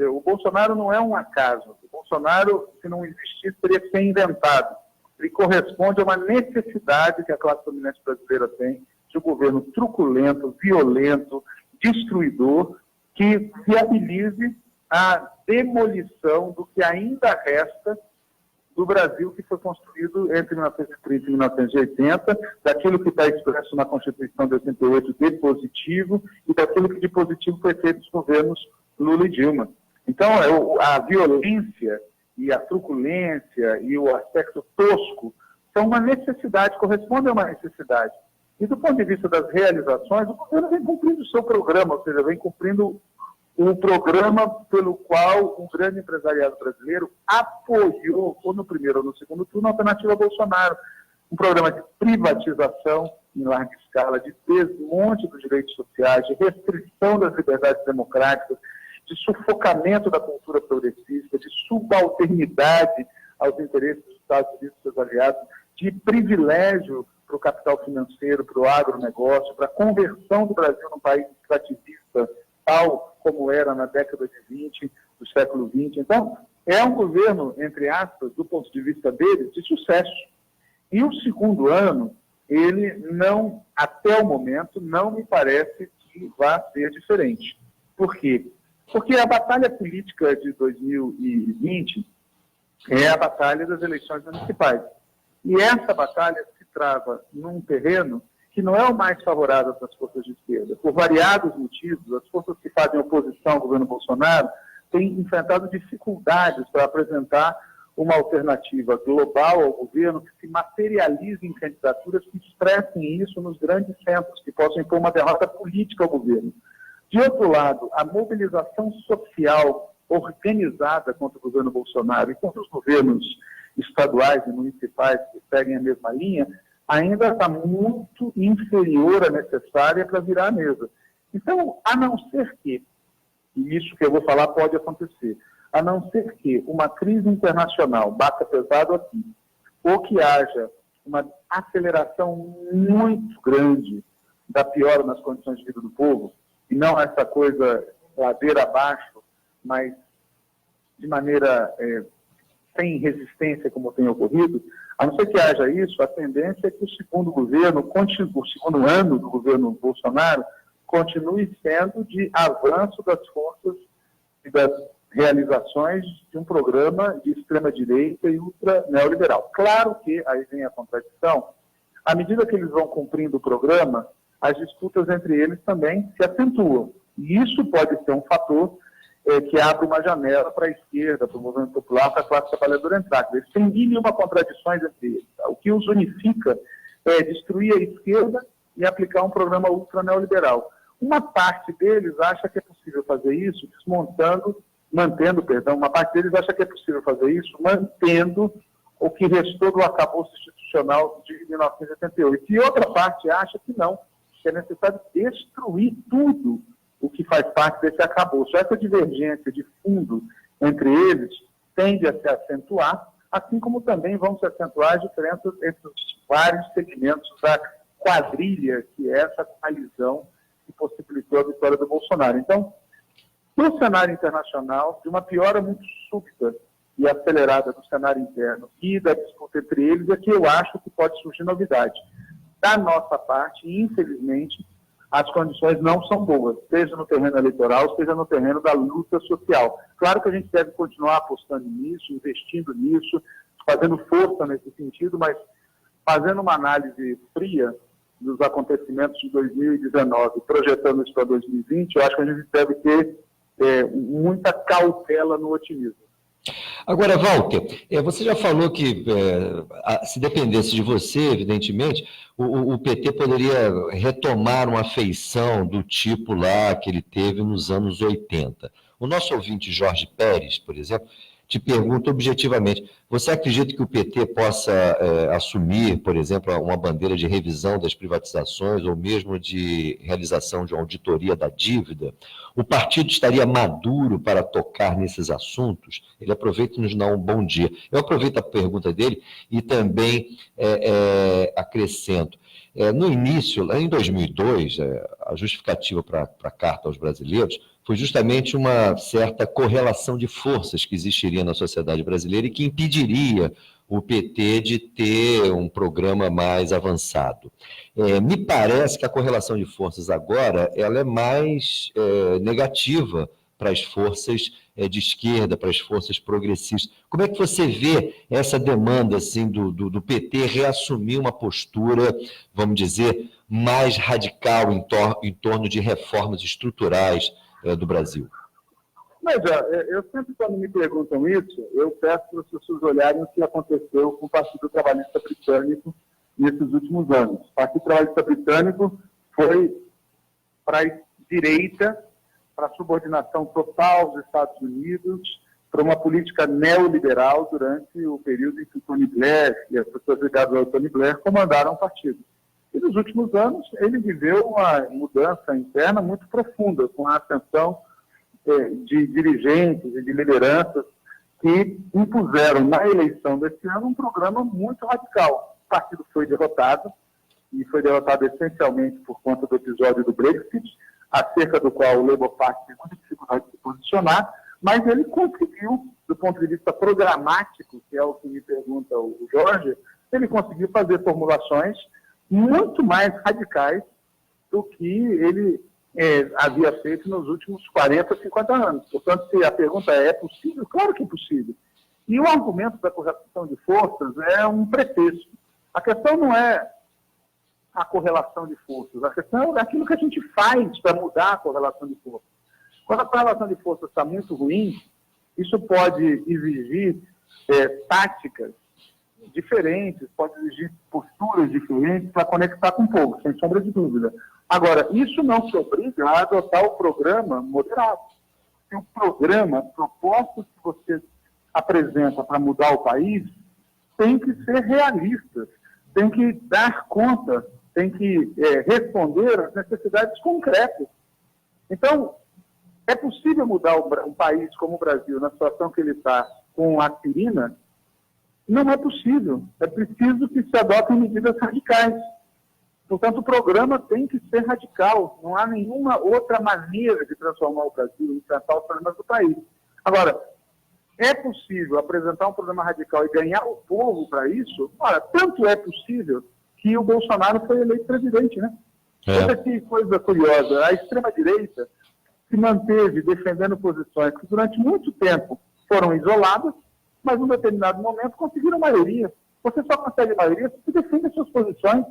O Bolsonaro não é um acaso. O Bolsonaro, se não existisse, teria que ser inventado. Ele corresponde a uma necessidade que a classe dominante brasileira tem de um governo truculento, violento, destruidor, que viabilize a demolição do que ainda resta do Brasil que foi construído entre 1930 e 1980, daquilo que está expresso na Constituição de 88 de positivo e daquilo que de positivo foi feito nos governos Lula e Dilma. Então, a violência e a truculência e o aspecto tosco são uma necessidade, correspondem a uma necessidade. E do ponto de vista das realizações, o governo vem cumprindo o seu programa, ou seja, vem cumprindo o programa pelo qual o grande empresariado brasileiro apoiou, ou no primeiro ou no segundo turno, a alternativa a Bolsonaro. Um programa de privatização em larga escala, de desmonte dos direitos sociais, de restrição das liberdades democráticas, de sufocamento da cultura progressista, de subalternidade aos interesses dos Estados Unidos e seus aliados, de privilégio para o capital financeiro, para o agronegócio, para a conversão do Brasil num país extrativista, tal como era na década de 20, do século XX. Então, é um governo, entre aspas, do ponto de vista dele, de sucesso. E o segundo ano, ele não, até o momento, não me parece que vá ser diferente. Por quê? Porque a batalha política de 2020 é a batalha das eleições municipais. E essa batalha se trava num terreno que não é o mais favorável para as forças de esquerda. Por variados motivos, as forças que fazem oposição ao governo Bolsonaro têm enfrentado dificuldades para apresentar uma alternativa global ao governo que se materialize em candidaturas que expressem isso nos grandes centros, que possam impor uma derrota política ao governo. De outro lado, a mobilização social organizada contra o governo Bolsonaro e contra os governos estaduais e municipais que seguem a mesma linha ainda está muito inferior à necessária para virar a mesa. Então, a não ser que, e isso que eu vou falar pode acontecer, a não ser que uma crise internacional bata pesado aqui, ou que haja uma aceleração muito grande da piora nas condições de vida do povo, e não essa coisa ladeira abaixo, mas de maneira sem resistência, como tem ocorrido, a não ser que haja isso, a tendência é que o segundo ano do governo Bolsonaro continue sendo de avanço das forças e das realizações de um programa de extrema-direita e ultra-neoliberal. Claro que, aí vem a contradição, à medida que eles vão cumprindo o programa, as disputas entre eles também se acentuam. E isso pode ser um fator que abre uma janela para a esquerda, para o movimento popular, para a classe trabalhadora entrar. Eles têm mil e uma contradições entre eles. Tá? O que os unifica é destruir a esquerda e aplicar um programa ultra-neoliberal. Uma parte deles acha que é possível fazer isso uma parte deles acha que é possível fazer isso mantendo o que restou do arcabouço institucional de 1988. E outra parte acha que não, que é necessário destruir tudo o que faz parte desse arcabouço. Essa divergência de fundo entre eles tende a se acentuar, assim como também vão se acentuar as diferenças entre os vários segmentos da quadrilha, que é essa coalizão que possibilitou a vitória do Bolsonaro. Então, no cenário internacional, de uma piora muito súbita e acelerada do cenário interno e da disputa entre eles, é que eu acho que pode surgir novidade. Da nossa parte, infelizmente, as condições não são boas, seja no terreno eleitoral, seja no terreno da luta social. Claro que a gente deve continuar apostando nisso, investindo nisso, fazendo força nesse sentido, mas fazendo uma análise fria dos acontecimentos de 2019, projetando isso para 2020, eu acho que a gente deve ter muita cautela no otimismo. Agora, Walter, você já falou que, se dependesse de você, evidentemente, o PT poderia retomar uma feição do tipo lá que ele teve nos anos 80. O nosso ouvinte Jorge Pérez, por exemplo, te pergunta objetivamente, você acredita que o PT possa assumir, por exemplo, uma bandeira de revisão das privatizações ou mesmo de realização de uma auditoria da dívida? O partido estaria maduro para tocar nesses assuntos? Ele aproveita e nos dá um bom dia. Eu aproveito a pergunta dele e também acrescento. No início, lá em 2002, a justificativa para a Carta aos Brasileiros foi justamente uma certa correlação de forças que existiria na sociedade brasileira e que impediria o PT de ter um programa mais avançado. Me parece que a correlação de forças agora ela é mais negativa para as forças de esquerda, para as forças progressistas. Como é que você vê essa demanda assim, do PT reassumir uma postura, vamos dizer, mais radical em torno de reformas estruturais do Brasil? Mas eu sempre, quando me perguntam isso, eu peço para as pessoas olharem o que aconteceu com o Partido Trabalhista Britânico nesses últimos anos. O Partido Trabalhista Britânico foi para a direita, para a subordinação total dos Estados Unidos, para uma política neoliberal durante o período em que o Tony Blair e as pessoas ligadas ao Tony Blair comandaram o partido. E nos últimos anos, ele viveu uma mudança interna muito profunda, com a ascensão de dirigentes e de lideranças que impuseram na eleição desse ano um programa muito radical. O partido foi derrotado, e foi derrotado essencialmente por conta do episódio do Brexit, acerca do qual o Labour Party tem muita dificuldade de se posicionar, mas ele conseguiu, do ponto de vista programático, que é o que me pergunta o Jorge, ele conseguiu fazer formulações muito mais radicais do que ele havia feito nos últimos 40, 50 anos. Portanto, se a pergunta é possível, claro que é possível. E o argumento da correlação de forças é um pretexto. A questão não é a correlação de forças, a questão é aquilo que a gente faz para mudar a correlação de forças. Quando a correlação de forças está muito ruim, isso pode exigir táticas diferentes, pode exigir posturas diferentes para conectar com o povo, sem sombra de dúvida. Agora, isso não se obriga a adotar o programa moderado. Se o programa, propostas que você apresenta para mudar o país, tem que ser realistas, tem que dar conta, tem que responder às necessidades concretas Então, é possível mudar um país como o Brasil, na situação que ele está, com a aspirina? Não é possível. É preciso que se adotem medidas radicais. Portanto, o programa tem que ser radical. Não há nenhuma outra maneira de transformar o Brasil e enfrentar os problemas do país. Agora, é possível apresentar um programa radical e ganhar o povo para isso? Ora, tanto é possível que o Bolsonaro foi eleito presidente, né? Olha que coisa curiosa. A extrema-direita se manteve defendendo posições que durante muito tempo foram isoladas, mas em um determinado momento conseguiram maioria. Você só consegue maioria se você defende as suas posições.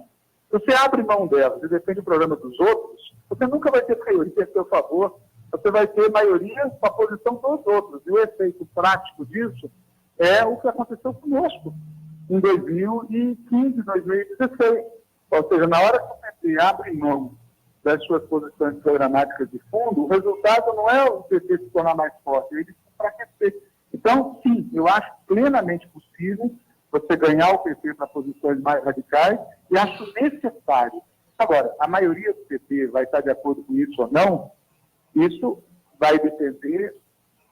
Você abre mão delas e defende o programa dos outros, você nunca vai ter maioria a seu favor, você vai ter maioria com a posição dos outros. E o efeito prático disso é o que aconteceu conosco em 2015, 2016. Ou seja, na hora que o PT abre mão das suas posições programáticas de fundo, o resultado não é o PT se tornar mais forte, é ele se enfraquecer. Então, sim, eu acho plenamente possível você ganhar o PT para posições mais radicais e acho necessário. Agora, a maioria do PT vai estar de acordo com isso ou não? Isso vai depender,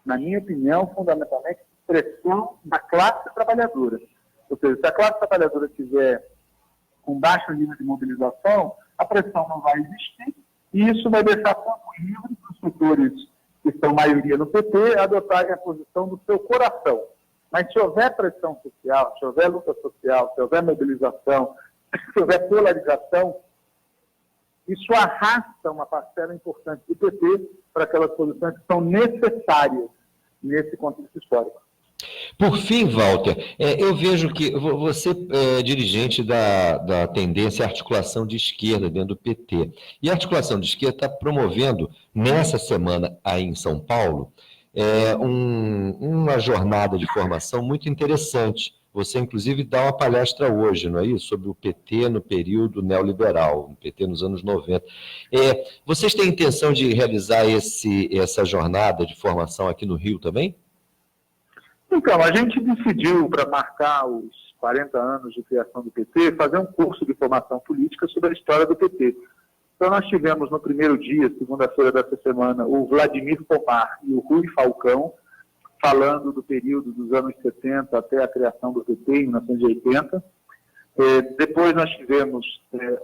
na minha opinião, fundamentalmente, da pressão da classe trabalhadora. Ou seja, se a classe trabalhadora tiver com baixo nível de mobilização, a pressão não vai existir e isso vai deixar campo livre para os setores que são maioria no PT adotarem a posição do seu coração. Mas se houver pressão social, se houver luta social, se houver mobilização, se houver polarização, isso arrasta uma parcela importante do PT para aquelas posições que são necessárias nesse contexto histórico. Por fim, Walter, eu vejo que você é dirigente da tendência à articulação de esquerda dentro do PT. E a articulação de esquerda está promovendo, nessa semana aí em São Paulo, uma jornada de formação muito interessante. Você, inclusive, dá uma palestra hoje, não é isso? Sobre o PT no período neoliberal, o PT nos anos 90. Vocês têm intenção de realizar essa jornada de formação aqui no Rio também? Então, a gente decidiu, para marcar os 40 anos de criação do PT, fazer um curso de formação política sobre a história do PT. Então, nós tivemos no primeiro dia, segunda-feira dessa semana, o Vladimir Pomar e o Rui Falcão, falando do período dos anos 70 até a criação do PT, em 1980. Depois nós tivemos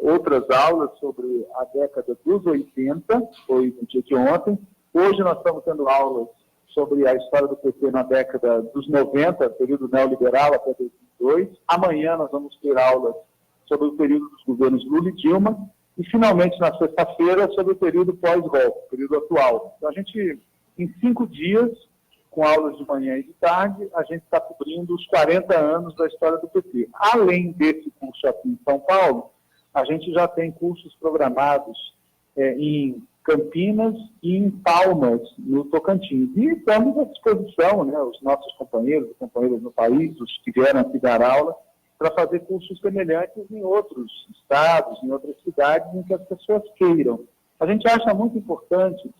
outras aulas sobre a década dos 80, foi no dia de ontem. Hoje nós estamos tendo aulas sobre a história do PT na década dos 90, período neoliberal até 2002. Amanhã nós vamos ter aulas sobre o período dos governos Lula e Dilma. E, finalmente, na sexta-feira, sobre o período pós-golpe, período atual. Então, a gente, em 5 dias, com aulas de manhã e de tarde, a gente está cobrindo os 40 anos da história do PT. Além desse curso aqui em São Paulo, a gente já tem cursos programados em Campinas e em Palmas, no Tocantins. E estamos à disposição, né, os nossos companheiros e companheiras no país, os que vieram aqui dar aula, para fazer cursos semelhantes em outros estados, em outras cidades, em que as pessoas queiram. A gente acha muito importante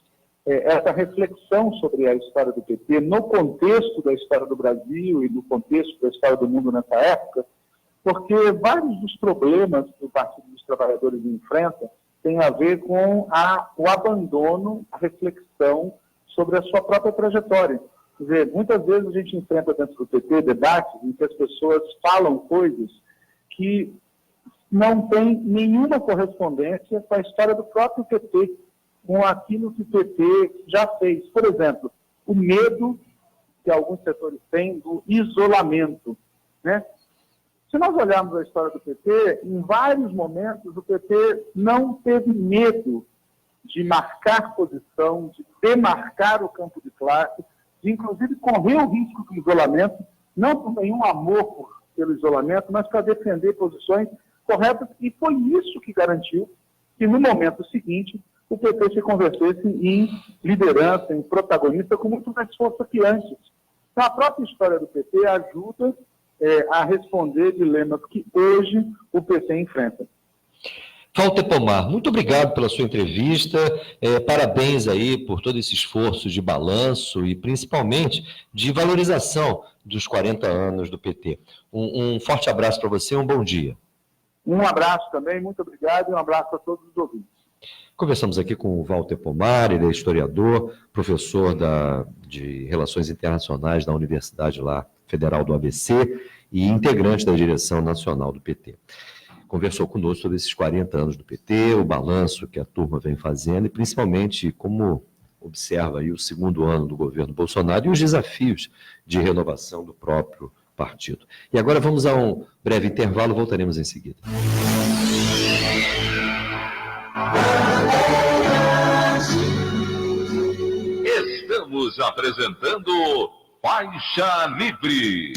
essa reflexão sobre a história do PT no contexto da história do Brasil e no contexto da história do mundo nessa época, porque vários dos problemas que o Partido dos Trabalhadores enfrenta têm a ver com o abandono, a reflexão sobre a sua própria trajetória. Quer dizer, muitas vezes a gente enfrenta dentro do PT debates em que as pessoas falam coisas que não têm nenhuma correspondência com a história do próprio PT, com aquilo que o PT já fez. Por exemplo, o medo que alguns setores têm do isolamento, né? Se nós olharmos a história do PT, em vários momentos o PT não teve medo de marcar posição, de demarcar o campo de classe, de inclusive correr o risco do isolamento, não por nenhum amor pelo isolamento, mas para defender posições corretas, e foi isso que garantiu que no momento seguinte o PT se convertesse em liderança, em protagonista, com muito mais força que antes. Então, a própria história do PT ajuda a responder dilemas que hoje o PT enfrenta. Walter Pomar, muito obrigado pela sua entrevista, parabéns aí por todo esse esforço de balanço e principalmente de valorização dos 40 anos do PT. Um forte abraço para você e um bom dia. Um abraço também, muito obrigado e um abraço a todos os ouvintes. Conversamos aqui com o Walter Pomar, ele é historiador, professor de Relações Internacionais da Universidade lá, Federal do ABC e integrante da direção nacional do PT. Conversou conosco sobre esses 40 anos do PT, o balanço que a turma vem fazendo e principalmente como observa aí o segundo ano do governo Bolsonaro e os desafios de renovação do próprio partido. E agora vamos a um breve intervalo, voltaremos em seguida. Estamos apresentando Faixa Livre.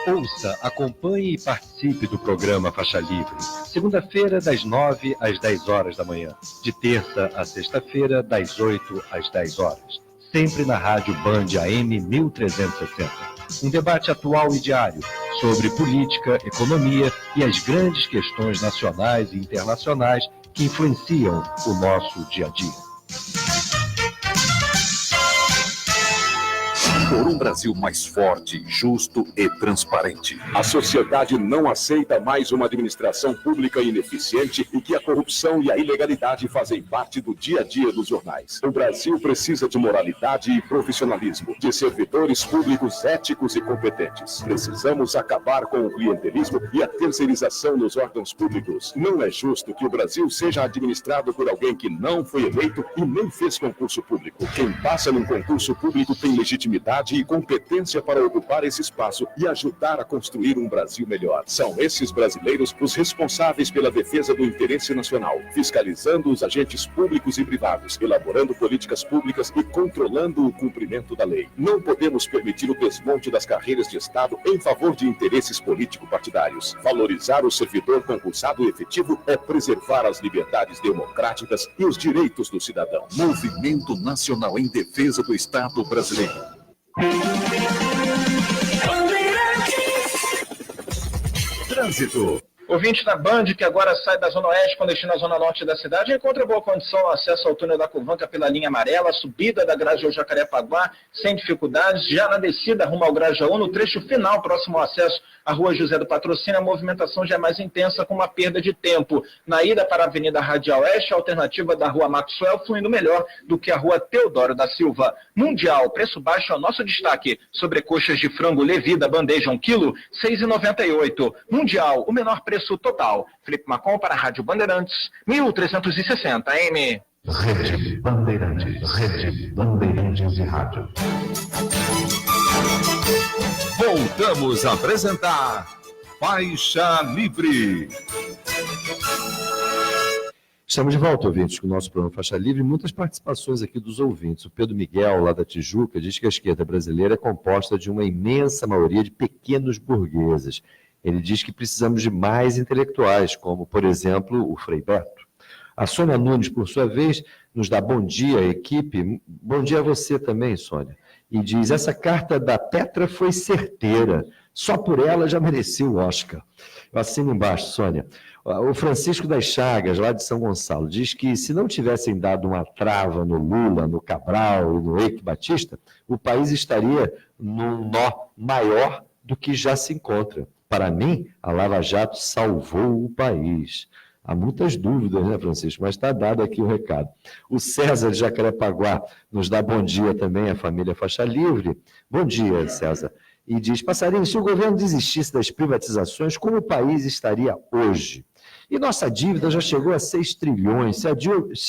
Ouça, acompanhe e participe do programa Faixa Livre. Segunda-feira, das 9 às 10 horas da manhã. De terça a sexta-feira, das 8 às 10 horas. Sempre na Rádio Band AM 1360. Um debate atual e diário sobre política, economia e as grandes questões nacionais e internacionais que influenciam o nosso dia a dia. Por um Brasil mais forte, justo e transparente. A sociedade não aceita mais uma administração pública ineficiente e que a corrupção e a ilegalidade fazem parte do dia a dia dos jornais. O Brasil precisa de moralidade e profissionalismo, de servidores públicos éticos e competentes. Precisamos acabar com o clientelismo e a terceirização nos órgãos públicos. Não é justo que o Brasil seja administrado por alguém que não foi eleito e nem fez concurso público. Quem passa num concurso público tem legitimidade e competência para ocupar esse espaço e ajudar a construir um Brasil melhor. São esses brasileiros os responsáveis pela defesa do interesse nacional, fiscalizando os agentes públicos e privados, elaborando políticas públicas e controlando o cumprimento da lei. Não podemos permitir o desmonte das carreiras de Estado em favor de interesses político-partidários. Valorizar o servidor concursado efetivo é preservar as liberdades democráticas e os direitos do cidadão. Movimento Nacional em Defesa do Estado Brasileiro. Trânsito. Ouvinte da Band, que agora sai da Zona Oeste com destino à Zona Norte da cidade, encontra boa condição o acesso ao túnel da Curvanca pela linha amarela, subida da Grajaú Jacarepaguá, sem dificuldades, já na descida rumo ao Grajaú, no trecho final, próximo ao acesso à Rua José do Patrocínio, a movimentação já é mais intensa, com uma perda de tempo. Na ida para a Avenida Radial Oeste, a alternativa da Rua Maxwell fluindo melhor do que a Rua Teodoro da Silva. Mundial, preço baixo é o nosso destaque. Sobrecoxas de frango Levi da bandeja 1 kg, R$ 6,98. Mundial, o menor preço total. Felipe Macon para a Rádio Bandeirantes, 1360 AM. Rede Bandeirantes de Rádio. Voltamos a apresentar Faixa Livre. Estamos de volta, ouvintes, com o nosso programa Faixa Livre. Muitas participações aqui dos ouvintes. O Pedro Miguel, lá da Tijuca, diz que a esquerda brasileira é composta de uma imensa maioria de pequenos burgueses. Ele diz que precisamos de mais intelectuais, como, por exemplo, o Frei Beto. A Sônia Nunes, por sua vez, nos dá bom dia, equipe. Bom dia a você também, Sônia. E diz, essa carta da Petra foi certeira. Só por ela já merecia o Oscar. Eu assino embaixo, Sônia. O Francisco das Chagas, lá de São Gonçalo, diz que se não tivessem dado uma trava no Lula, no Cabral e no Eike Batista, o país estaria num nó maior do que já se encontra. Para mim, a Lava Jato salvou o país. Há muitas dúvidas, né, Francisco? Mas está dado aqui o recado. O César de Jacarepaguá nos dá bom dia também, a família Faixa Livre. Bom dia, César. E diz, Passarinho, se o governo desistisse das privatizações, como o país estaria hoje? E nossa dívida já chegou a 6 trilhões. Se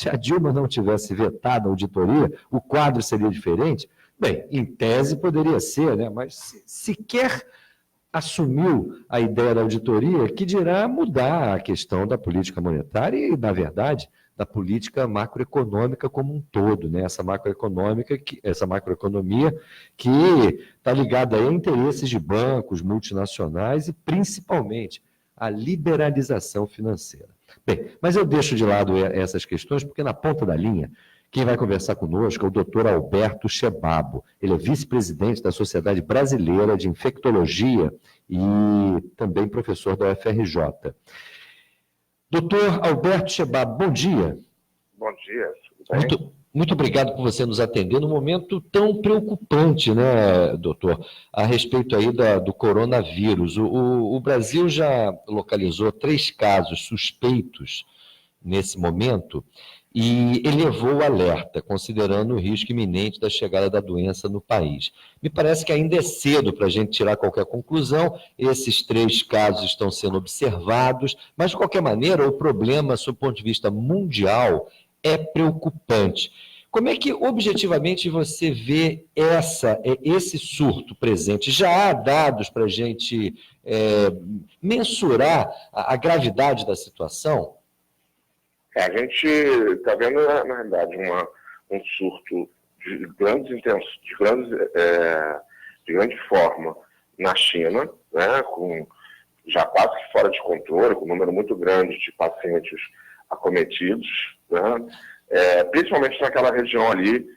a Dilma não tivesse vetado a auditoria, o quadro seria diferente? Bem, em tese poderia ser, né? Mas sequer assumiu a ideia da auditoria, que dirá mudar a questão da política monetária e, na verdade, da política macroeconômica como um todo, né? Essa macroeconomia que está ligada a interesses de bancos multinacionais e, principalmente, a liberalização financeira. Bem, mas eu deixo de lado essas questões, porque na ponta da linha, quem vai conversar conosco é o Dr. Alberto Chebabo. Ele é vice-presidente da Sociedade Brasileira de Infectologia e também professor da UFRJ. Dr. Alberto Chebabo, bom dia. Bom dia, tudo bem? Muito obrigado por você nos atender num momento tão preocupante, né, doutor, a respeito aí do coronavírus. O Brasil já localizou 3 casos suspeitos nesse momento e elevou o alerta, considerando o risco iminente da chegada da doença no país. Me parece que ainda é cedo para a gente tirar qualquer conclusão, esses 3 casos estão sendo observados, mas, de qualquer maneira, o problema, sob o ponto de vista mundial, é preocupante. Como é que, objetivamente, você vê esse surto presente? Já há dados para a gente mensurar a gravidade da situação? A gente está vendo, na realidade, um surto de grande forma na China, né, já quase fora de controle, com um número muito grande de pacientes acometidos, né, principalmente naquela região ali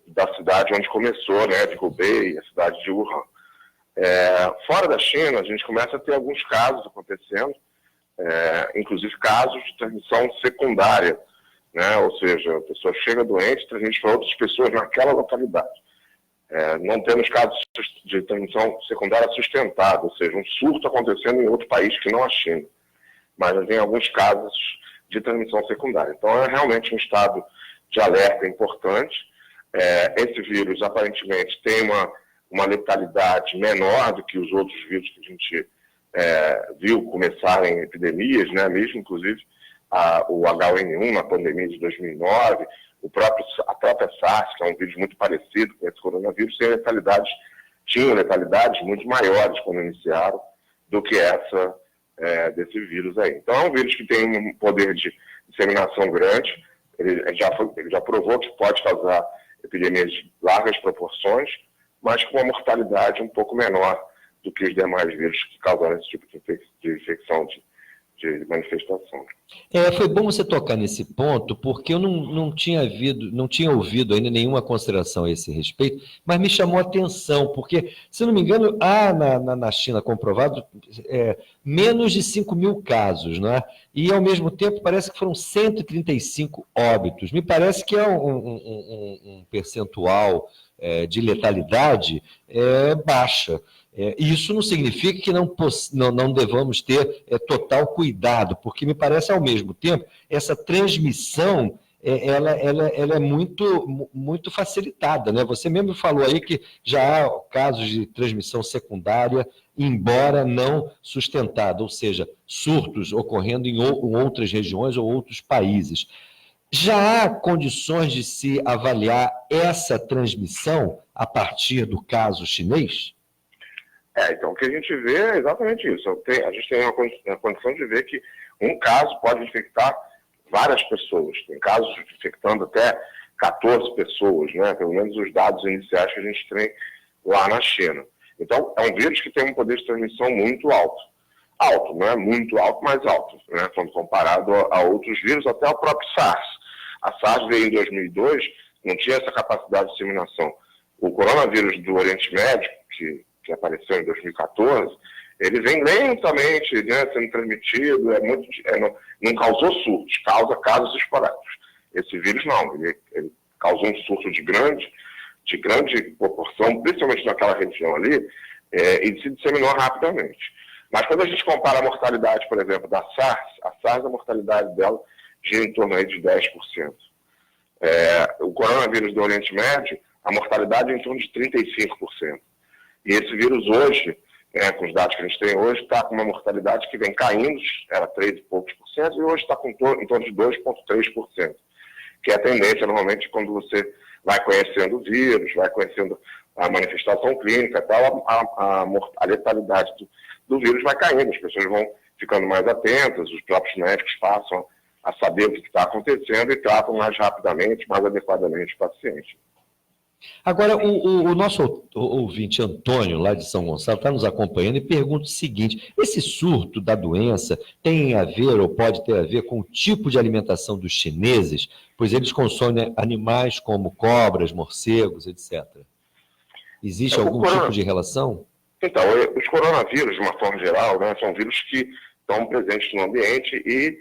da cidade onde começou, né, de Hubei, a cidade de Wuhan. Fora da China, a gente começa a ter alguns casos acontecendo, inclusive casos de transmissão secundária, né? Ou seja, a pessoa chega doente e transmite para outras pessoas naquela localidade. Não temos casos de transmissão secundária sustentada, ou seja, um surto acontecendo em outro país que não a China, mas tem alguns casos de transmissão secundária. Então, é realmente um estado de alerta importante. Esse vírus, aparentemente, tem uma letalidade menor do que os outros vírus que a gente viu começarem epidemias, né? Mesmo, inclusive, o H1N1 na pandemia de 2009, a própria SARS, que é um vírus muito parecido com esse coronavírus, tinham letalidades muito maiores quando iniciaram do que essa desse vírus aí. Então, é um vírus que tem um poder de disseminação grande, ele já provou que pode causar epidemias de largas proporções, mas com uma mortalidade um pouco menor do que os demais vírus que causaram esse tipo de infecção, de manifestação. Foi bom você tocar nesse ponto, porque eu não tinha ouvido ainda nenhuma consideração a esse respeito, mas me chamou a atenção, porque, se não me engano, há na China comprovado menos de 5 mil casos, né? E, ao mesmo tempo, parece que foram 135 óbitos. Me parece que é um percentual de letalidade baixa. Isso não significa que não devamos ter total cuidado, porque me parece, ao mesmo tempo, essa transmissão ela é muito facilitada, né? Você mesmo falou aí que já há casos de transmissão secundária, embora não sustentada, ou seja, surtos ocorrendo em outras regiões ou outros países. Já há condições de se avaliar essa transmissão a partir do caso chinês? Então, o que a gente vê é exatamente isso. A gente tem a condição de ver que um caso pode infectar várias pessoas. Tem casos infectando até 14 pessoas, né? Pelo menos os dados iniciais que a gente tem lá na China. Então, é um vírus que tem um poder de transmissão muito alto. Alto, não é muito alto, mas alto, né? Quando comparado a outros vírus, até o próprio SARS. A SARS veio em 2002, não tinha essa capacidade de disseminação. O coronavírus do Oriente Médio, que apareceu em 2014, ele vem lentamente, né, sendo transmitido, não causou surtos, causa casos esporádicos. Esse vírus não, ele causou um surto de grande proporção, principalmente naquela região ali, e se disseminou rapidamente. Mas quando a gente compara a mortalidade, por exemplo, da SARS, a mortalidade dela gira em torno aí de 10%. O coronavírus do Oriente Médio, a mortalidade é em torno de 35%. E esse vírus hoje, com os dados que a gente tem hoje, está com uma mortalidade que vem caindo, era 3 e poucos por cento, e hoje está em torno de 2,3%, que é a tendência, normalmente, quando você vai conhecendo o vírus, vai conhecendo a manifestação clínica e tal, a letalidade do vírus vai caindo, as pessoas vão ficando mais atentas, os próprios médicos passam a saber o que está acontecendo e tratam mais rapidamente, mais adequadamente o paciente. Agora, o nosso ouvinte Antônio, lá de São Gonçalo, está nos acompanhando e pergunta o seguinte: esse surto da doença tem a ver ou pode ter a ver com o tipo de alimentação dos chineses, pois eles consomem animais como cobras, morcegos, etc. Existe algum tipo de relação? Então, os coronavírus, de uma forma geral, né, são vírus que estão presentes no ambiente e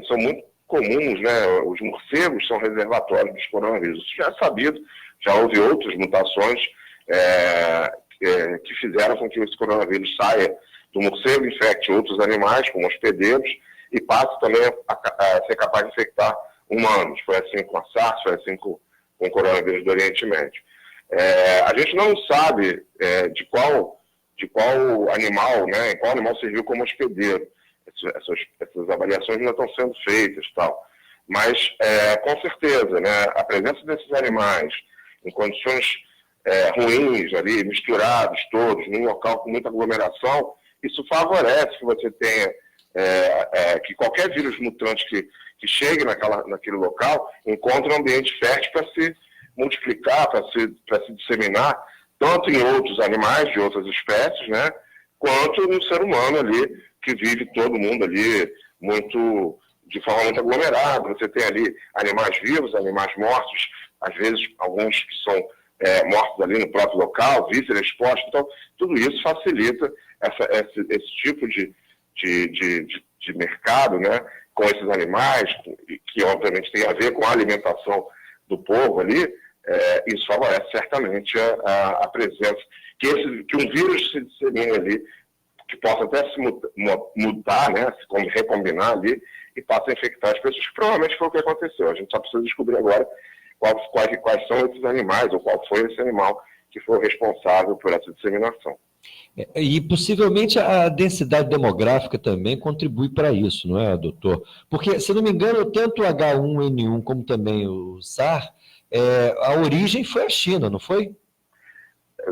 são muito comuns, né? Os morcegos são reservatórios dos coronavírus. Isso já é sabido, já houve outras mutações que fizeram com que esse coronavírus saia do morcego, infecte outros animais, como hospedeiros, e passe também a ser capaz de infectar humanos. Foi assim com a SARS, foi assim com o coronavírus do Oriente Médio. A gente não sabe de qual animal, né, qual animal serviu como hospedeiro. Essas avaliações ainda estão sendo feitas, tal. Mas, com certeza, né, a presença desses animais em condições ruins ali, misturados todos, num local com muita aglomeração, isso favorece que você tenha, que qualquer vírus mutante que chegue naquele local encontre um ambiente fértil para se multiplicar, para se disseminar, tanto em outros animais de outras espécies, né, quanto no ser humano ali, que vive todo mundo ali de forma muito aglomerada. Você tem ali animais vivos, animais mortos, às vezes alguns que são mortos ali no próprio local, vísceras expostos. Então, tudo isso facilita esse tipo de mercado, né, com esses animais, que obviamente tem a ver com a alimentação do povo ali. Isso favorece certamente a presença, que um vírus se dissemine ali, que possa até se mutar, né, se recombinar ali, e passe a infectar as pessoas, que provavelmente foi o que aconteceu. A gente só precisa descobrir agora quais são esses animais, ou qual foi esse animal que foi o responsável por essa disseminação. E possivelmente a densidade demográfica também contribui para isso, não é, doutor? Porque, se não me engano, tanto o H1N1 como também o SARS, a origem foi a China, não foi?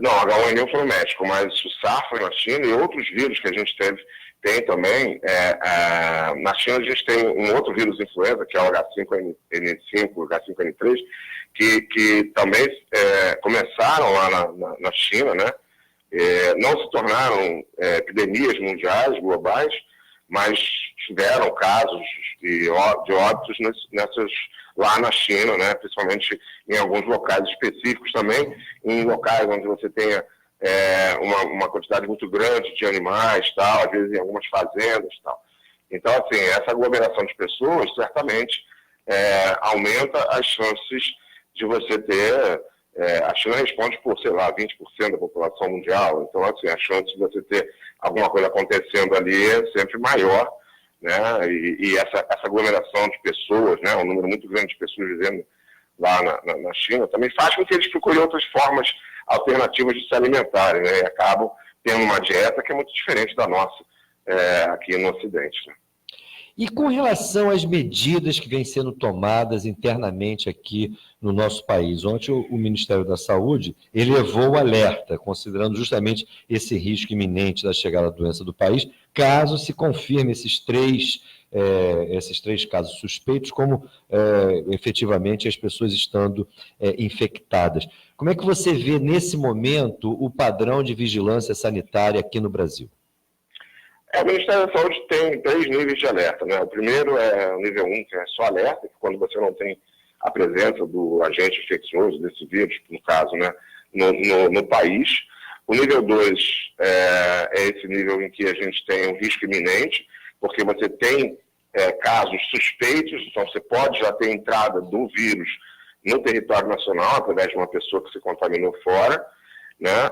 Não, o H1N1 foi no México, mas o SARS foi na China, e outros vírus que a gente tem também. Na China a gente tem um outro vírus influenza, que é o H5N5, H5N3, que também começaram lá na China, né? Não se tornaram epidemias mundiais, globais, mas tiveram casos de óbitos lá na China, né? Principalmente em alguns locais específicos também, em locais onde você tenha uma quantidade muito grande de animais, tal, às vezes em algumas fazendas, tal. Então, assim, essa aglomeração de pessoas certamente aumenta as chances de você ter. A China responde por, sei lá, 20% da população mundial. Então, assim, a chance de você ter alguma coisa acontecendo ali é sempre maior, né? E essa aglomeração de pessoas, né, um número muito grande de pessoas vivendo lá na China, também faz com que eles procurem outras formas alternativas de se alimentarem, né? E acabam tendo uma dieta que é muito diferente da nossa aqui no Ocidente, né? E com relação às medidas que vêm sendo tomadas internamente aqui no nosso país, ontem o Ministério da Saúde elevou o alerta, considerando justamente esse risco iminente da chegada da doença do país, caso se confirme esses três casos suspeitos, como efetivamente as pessoas estando infectadas. Como é que você vê nesse momento o padrão de vigilância sanitária aqui no Brasil? O Ministério da Saúde tem 3 níveis de alerta, né? O primeiro é o nível 1, que é só alerta, que quando você não tem a presença do agente infeccioso, desse vírus, no caso, né, no país. O nível 2 é esse nível em que a gente tem um risco iminente, porque você tem casos suspeitos, então você pode já ter entrada do vírus no território nacional, através de uma pessoa que se contaminou fora, né?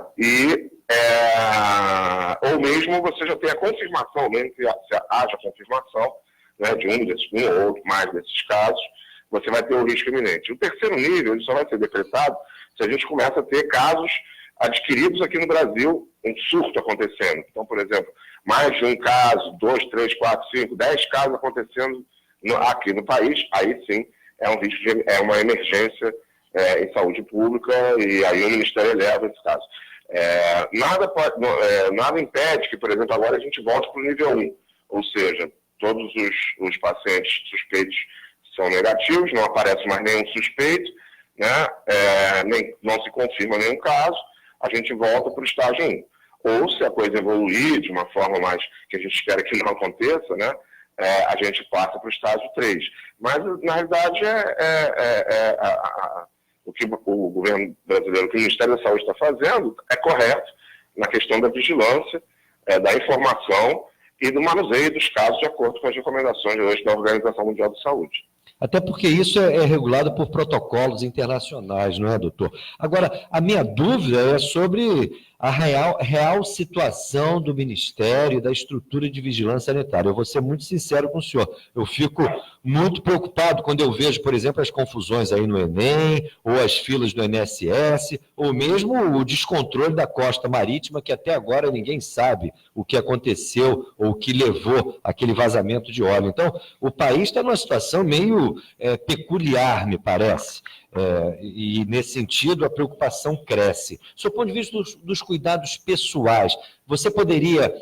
Ou mesmo você já tem a confirmação, mesmo que haja confirmação, né, de um ou outro mais desses casos, você vai ter o risco iminente. O terceiro nível ele só vai ser decretado se a gente começa a ter casos adquiridos aqui no Brasil, um surto acontecendo. Então, por exemplo, mais de um caso, 2, 3, 4, 5, 10 casos acontecendo aqui no país, aí sim é um risco é uma emergência em saúde pública, e aí o Ministério eleva esse caso. Nada impede que, por exemplo, agora a gente volte para o nível 1, ou seja, todos os pacientes suspeitos são negativos, não aparece mais nenhum suspeito, né? Não se confirma nenhum caso, a gente volta para o estágio 1. Ou se a coisa evoluir de uma forma mais que a gente espera que não aconteça, né? A gente passa para o estágio 3. Mas, na realidade, o que o governo brasileiro, o que o Ministério da Saúde está fazendo é correto na questão da vigilância, da informação, e do manuseio dos casos de acordo com as recomendações hoje da Organização Mundial de Saúde. Até porque isso é regulado por protocolos internacionais, não é, doutor? Agora, a minha dúvida é sobre a real situação do Ministério e da estrutura de vigilância sanitária. Eu vou ser muito sincero com o senhor. Eu fico muito preocupado quando eu vejo, por exemplo, as confusões aí no Enem, ou as filas do INSS, ou mesmo o descontrole da costa marítima, que até agora ninguém sabe o que aconteceu ou o que levou aquele vazamento de óleo. Então, o país está numa situação meio peculiar, me parece. E, nesse sentido, a preocupação cresce. Do seu ponto de vista dos cuidados pessoais, você poderia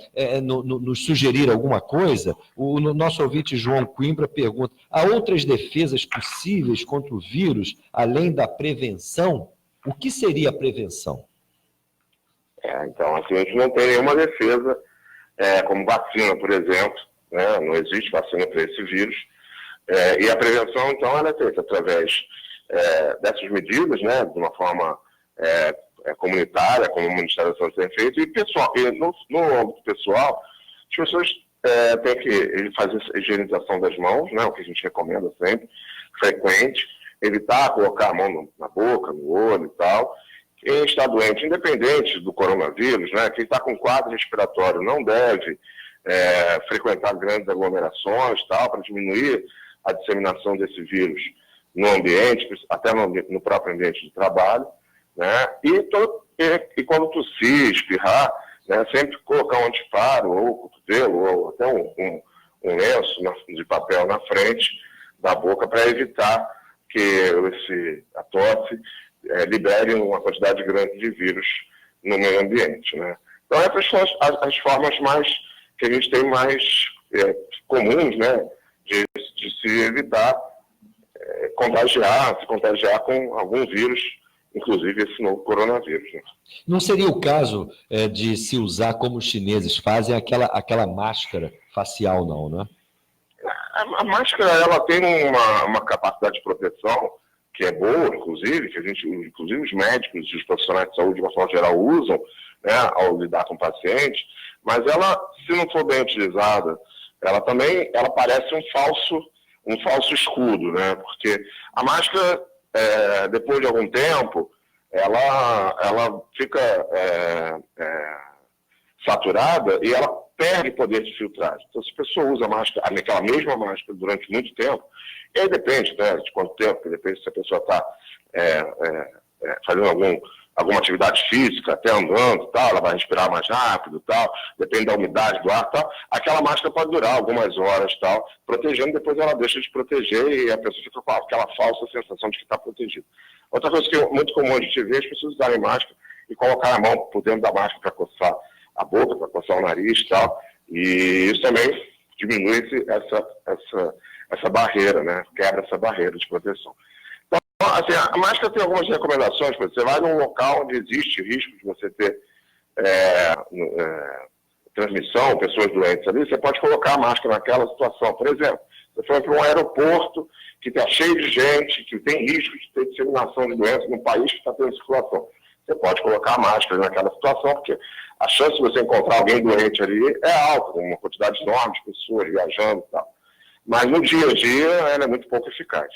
nos sugerir alguma coisa? O nosso ouvinte João Coimbra pergunta, há outras defesas possíveis contra o vírus, além da prevenção? O que seria a prevenção? Então, assim, a gente não tem nenhuma defesa, como vacina, por exemplo, né? Não existe vacina para esse vírus. E a prevenção, então, ela é feita através dessas medidas, né, de uma forma comunitária, como o Ministério da Saúde tem feito, e pessoal, no âmbito pessoal, as pessoas têm que fazer a higienização das mãos, né, o que a gente recomenda sempre, frequente, evitar colocar a mão na boca, no olho e tal. Quem está doente, independente do coronavírus, né, quem está com quadro respiratório não deve frequentar grandes aglomerações, tal, para diminuir a disseminação desse vírus no ambiente, até no próprio ambiente de trabalho, né? E quando tossir, espirrar, né, sempre colocar um antiparo, ou cotovelo, ou até um lenço de papel na frente da boca para evitar que a tosse libere uma quantidade grande de vírus no meio ambiente, né? Então, essas são as formas que a gente tem mais comuns, né, de se evitar se contagiar com algum vírus, inclusive esse novo coronavírus, né? Não seria o caso de se usar, como os chineses fazem, aquela máscara facial, não, né? A máscara, ela tem uma capacidade de proteção que é boa, inclusive, inclusive os médicos e os profissionais de saúde, de uma forma geral, usam, né, ao lidar com o paciente, mas ela, se não for bem utilizada, ela parece um falso escudo, né? Porque a máscara, depois de algum tempo, ela fica saturada e ela perde poder de filtragem. Então, se a pessoa usa aquela mesma máscara durante muito tempo, e aí depende, né, de quanto tempo, depende se a pessoa está fazendo alguma atividade física, até andando, tal, ela vai respirar mais rápido, tal, depende da umidade do ar, tal. Aquela máscara pode durar algumas horas, tal, protegendo, depois ela deixa de proteger e a pessoa fica com aquela falsa sensação de que está protegida. Outra coisa que é muito comum a gente ver, as pessoas usarem máscara e colocar a mão por dentro da máscara para coçar a boca, para coçar o nariz e tal, e isso também diminui essa barreira, né, quebra essa barreira de proteção. Assim, a máscara tem algumas recomendações. Você vai num local onde existe risco de você ter transmissão, pessoas doentes ali, você pode colocar a máscara naquela situação. Por exemplo, você foi para um aeroporto que está cheio de gente, que tem risco de ter disseminação de doenças num país que está tendo circulação. Você pode colocar a máscara naquela situação, porque a chance de você encontrar alguém doente ali é alta, uma quantidade enorme de pessoas viajando e tal. Mas no dia a dia ela é muito pouco eficaz.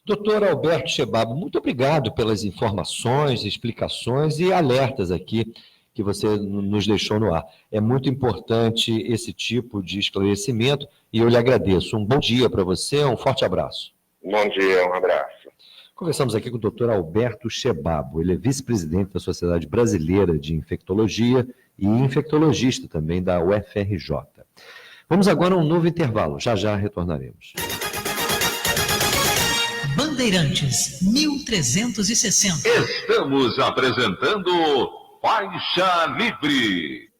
Doutor Alberto Chebabo, muito obrigado pelas informações, explicações e alertas aqui que você nos deixou no ar. É muito importante esse tipo de esclarecimento e eu lhe agradeço. Um bom dia para você, um forte abraço. Bom dia, um abraço. Conversamos aqui com o doutor Alberto Chebabo. Ele é vice-presidente da Sociedade Brasileira de Infectologia e infectologista também da UFRJ. Vamos agora a um novo intervalo. Já retornaremos. Bandeirantes, 1360. Estamos apresentando Faixa Livre.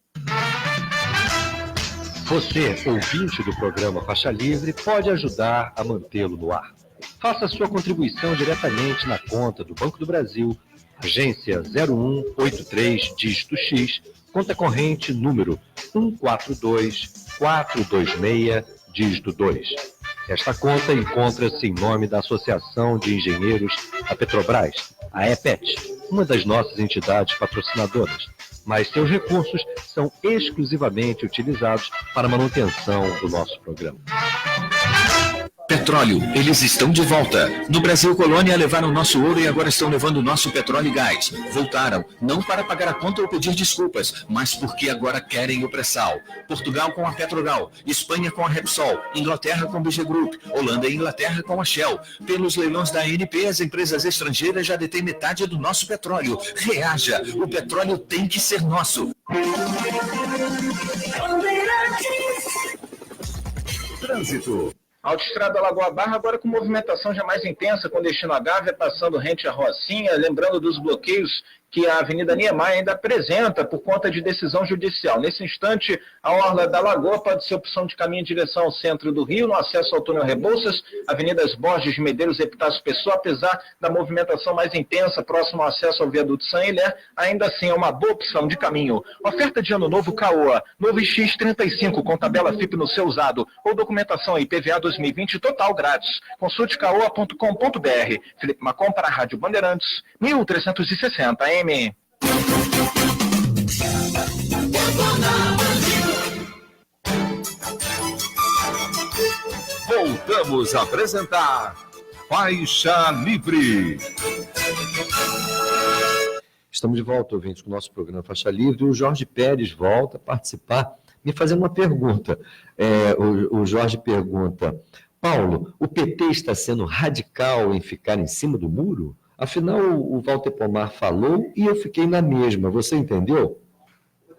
Você, ouvinte do programa Faixa Livre, pode ajudar a mantê-lo no ar. Faça sua contribuição diretamente na conta do Banco do Brasil, agência 0183, dígito X, conta corrente número 142426, dígito 2. Esta conta encontra-se em nome da Associação de Engenheiros da Petrobras, a EPET, uma das nossas entidades patrocinadoras. mas seus recursos são exclusivamente utilizados para a manutenção do nosso programa. Petróleo, eles estão de volta. No Brasil Colônia levaram nosso ouro e agora estão levando nosso petróleo e gás. Voltaram, não para pagar a conta ou pedir desculpas, mas porque agora querem o pré-sal. Portugal com a Petrogal, Espanha com a Repsol, Inglaterra com a BG Group, Holanda e Inglaterra com a Shell. Pelos leilões da ANP, as empresas estrangeiras já detêm metade do nosso petróleo. Reaja, o petróleo tem que ser nosso. Trânsito. Autoestrada Lagoa Barra agora com movimentação já mais intensa, com destino a Gávea, passando rente à Rocinha, lembrando dos bloqueios que a Avenida Niemeyer ainda apresenta por conta de decisão judicial. Nesse instante, a Orla da Lagoa pode ser opção de caminho em direção ao centro do Rio, no acesso ao túnel Rebouças, Avenidas Borges, Medeiros e Epitácio Pessoa, apesar da movimentação mais intensa próximo ao acesso ao viaduto Saint-Hilaire, ainda assim é uma boa opção de caminho. Oferta de ano novo Caoa, novo X35 com tabela FIP no seu usado, ou documentação IPVA 2020 total grátis. Consulte caoa.com.br. Felipe Macom para a Rádio Bandeirantes, 1360 AM. Voltamos a apresentar Faixa Livre. Estamos de volta, ouvintes, com o nosso programa Faixa Livre. O Jorge Pérez volta a participar, me fazendo uma pergunta. O Jorge pergunta: Paulo, o PT está sendo radical em ficar em cima do muro? Afinal, o Walter Pomar falou e eu fiquei na mesma. Você entendeu?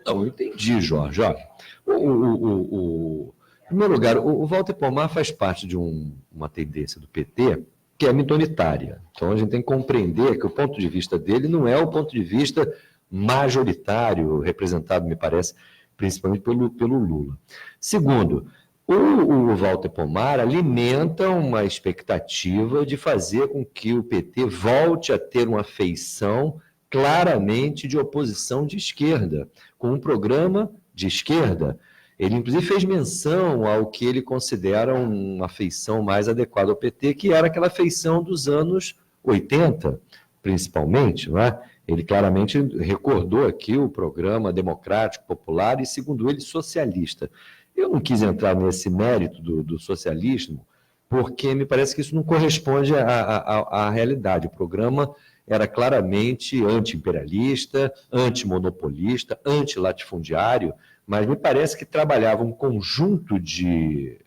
Não, eu entendi, Jorge. Olha, em primeiro lugar, o Walter Pomar faz parte de uma tendência do PT que é minoritária. Então, a gente tem que compreender que o ponto de vista dele não é o ponto de vista majoritário, representado, me parece, principalmente pelo Lula. Segundo, o Walter Pomar alimenta uma expectativa de fazer com que o PT volte a ter uma feição claramente de oposição de esquerda, com um programa de esquerda. Ele, inclusive, fez menção ao que ele considera uma feição mais adequada ao PT, que era aquela feição dos anos 80, principalmente, não é? Ele claramente recordou aqui o programa democrático, popular e, segundo ele, socialista. Eu não quis entrar nesse mérito do socialismo, porque me parece que isso não corresponde à realidade. O programa era claramente anti-imperialista, anti-monopolista, anti-latifundiário, mas me parece que trabalhava um conjunto de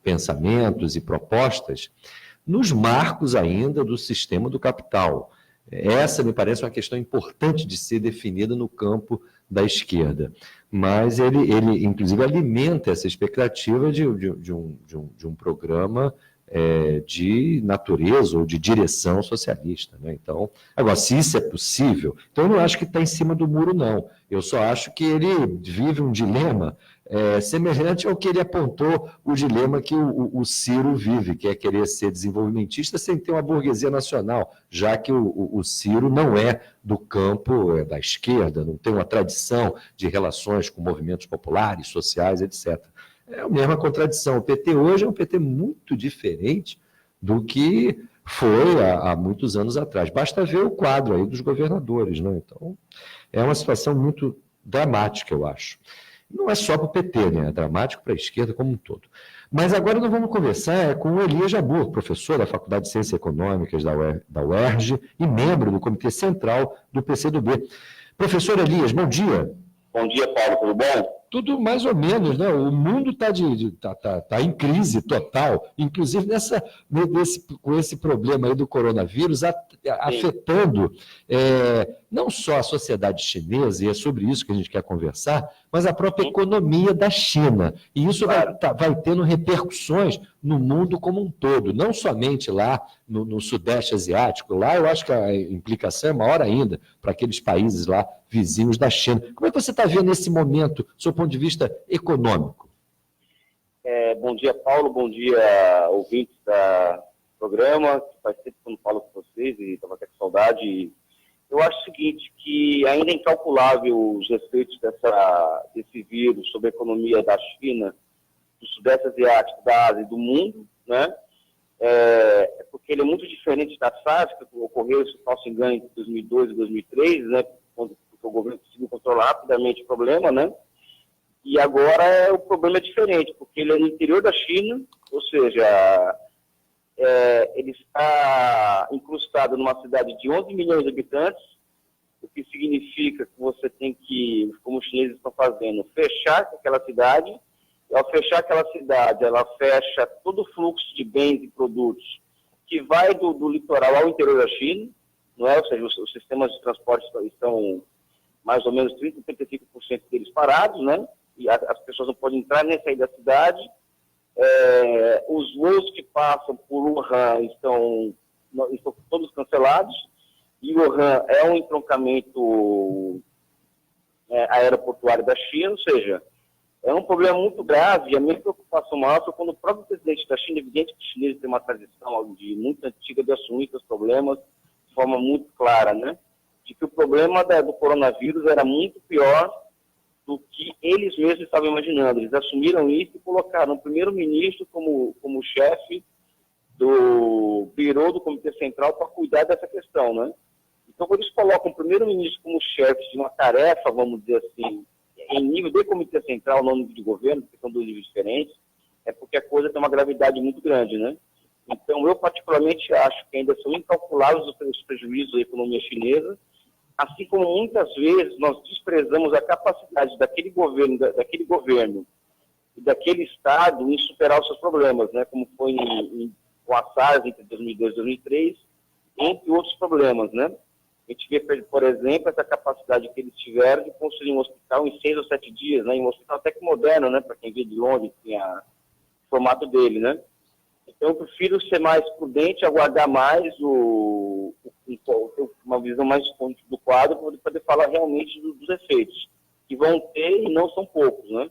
pensamentos e propostas nos marcos ainda do sistema do capital. Essa me parece uma questão importante de ser definida no campo da esquerda. Mas ele inclusive, alimenta essa expectativa de um programa de natureza ou de direção socialista, né? Então, agora, se isso é possível, então eu não acho que está em cima do muro, não. Eu só acho que ele vive um dilema semelhante ao que ele apontou, o dilema que o Ciro vive, que é querer ser desenvolvimentista sem ter uma burguesia nacional, já que o Ciro não é do campo da esquerda, não tem uma tradição de relações com movimentos populares, sociais, etc. É a mesma contradição. O PT hoje é um PT muito diferente do que foi há muitos anos atrás. Basta ver o quadro aí dos governadores, né? Então, é uma situação muito dramática, eu acho. Não é só para o PT, né? É dramático para a esquerda como um todo. Mas agora nós vamos conversar com o Elias Jabbour, professor da Faculdade de Ciências Econômicas da UERJ e membro do Comitê Central do PCdoB. Professor Elias, bom dia. Bom dia, Paulo, tudo bom? Tudo mais ou menos, né? O mundo está em crise total, inclusive com esse problema aí do coronavírus afetando não só a sociedade chinesa, e é sobre isso que a gente quer conversar, mas a própria economia da China. E isso vai tendo repercussões no mundo como um todo, não somente lá no Sudeste Asiático. Lá eu acho que a implicação é maior ainda para aqueles países lá vizinhos da China. Como é que você está vendo nesse momento, do seu ponto de vista econômico? Bom dia, Paulo. Bom dia, ouvintes do programa. Faz tempo que eu não falo com vocês e estava até com saudade. Eu acho o seguinte, que ainda é incalculável os efeitos desse vírus sobre a economia da China, do Sudeste Asiático, da Ásia e do mundo, né? Porque ele é muito diferente da SARS, que ocorreu, se não se engano, em 2002 e 2003, né? Por porque o governo conseguiu controlar rapidamente o problema, né? E agora o problema é diferente, porque ele é no interior da China, ou seja, ele está incrustado numa cidade de 11 milhões de habitantes, o que significa que você tem que, como os chineses estão fazendo, fechar aquela cidade. E ao fechar aquela cidade, ela fecha todo o fluxo de bens e produtos que vai do litoral ao interior da China, não é? Ou seja, os sistemas de transporte estão mais ou menos 30%, 35% deles parados, né? E as pessoas não podem entrar nem sair da cidade. Os voos que passam por Wuhan estão todos cancelados, e Wuhan é um entroncamento aeroportuário da China, ou seja, é um problema muito grave. E a minha preocupação maior foi quando o próprio presidente da China, evidente que os chineses têm uma tradição muito antiga de assumir seus problemas de forma muito clara, né? De que o problema do coronavírus era muito pior do que eles mesmos estavam imaginando. Eles assumiram isso e colocaram o primeiro-ministro como chefe do Bureau do Comitê Central para cuidar dessa questão, né? Então, quando eles colocam o primeiro-ministro como chefe de uma tarefa, vamos dizer assim, em nível de Comitê Central, não nível de governo, porque são dois níveis diferentes, é porque a coisa tem uma gravidade muito grande, né? Então, eu particularmente acho que ainda são incalculáveis os prejuízos da economia chinesa, assim como muitas vezes nós desprezamos a capacidade daquele governo e daquele Estado em superar os seus problemas, né? Como foi com a SARS entre 2002 e 2003, entre outros problemas, né? A gente vê, por exemplo, essa capacidade que eles tiveram de construir um hospital em 6 ou 7 dias, né? Em um hospital até que moderno, né? Para quem vê de longe, tem o formato dele, né? Então, eu prefiro ser mais prudente, aguardar mais uma visão mais do quadro, para poder falar realmente dos efeitos, que vão ter e não são poucos, né?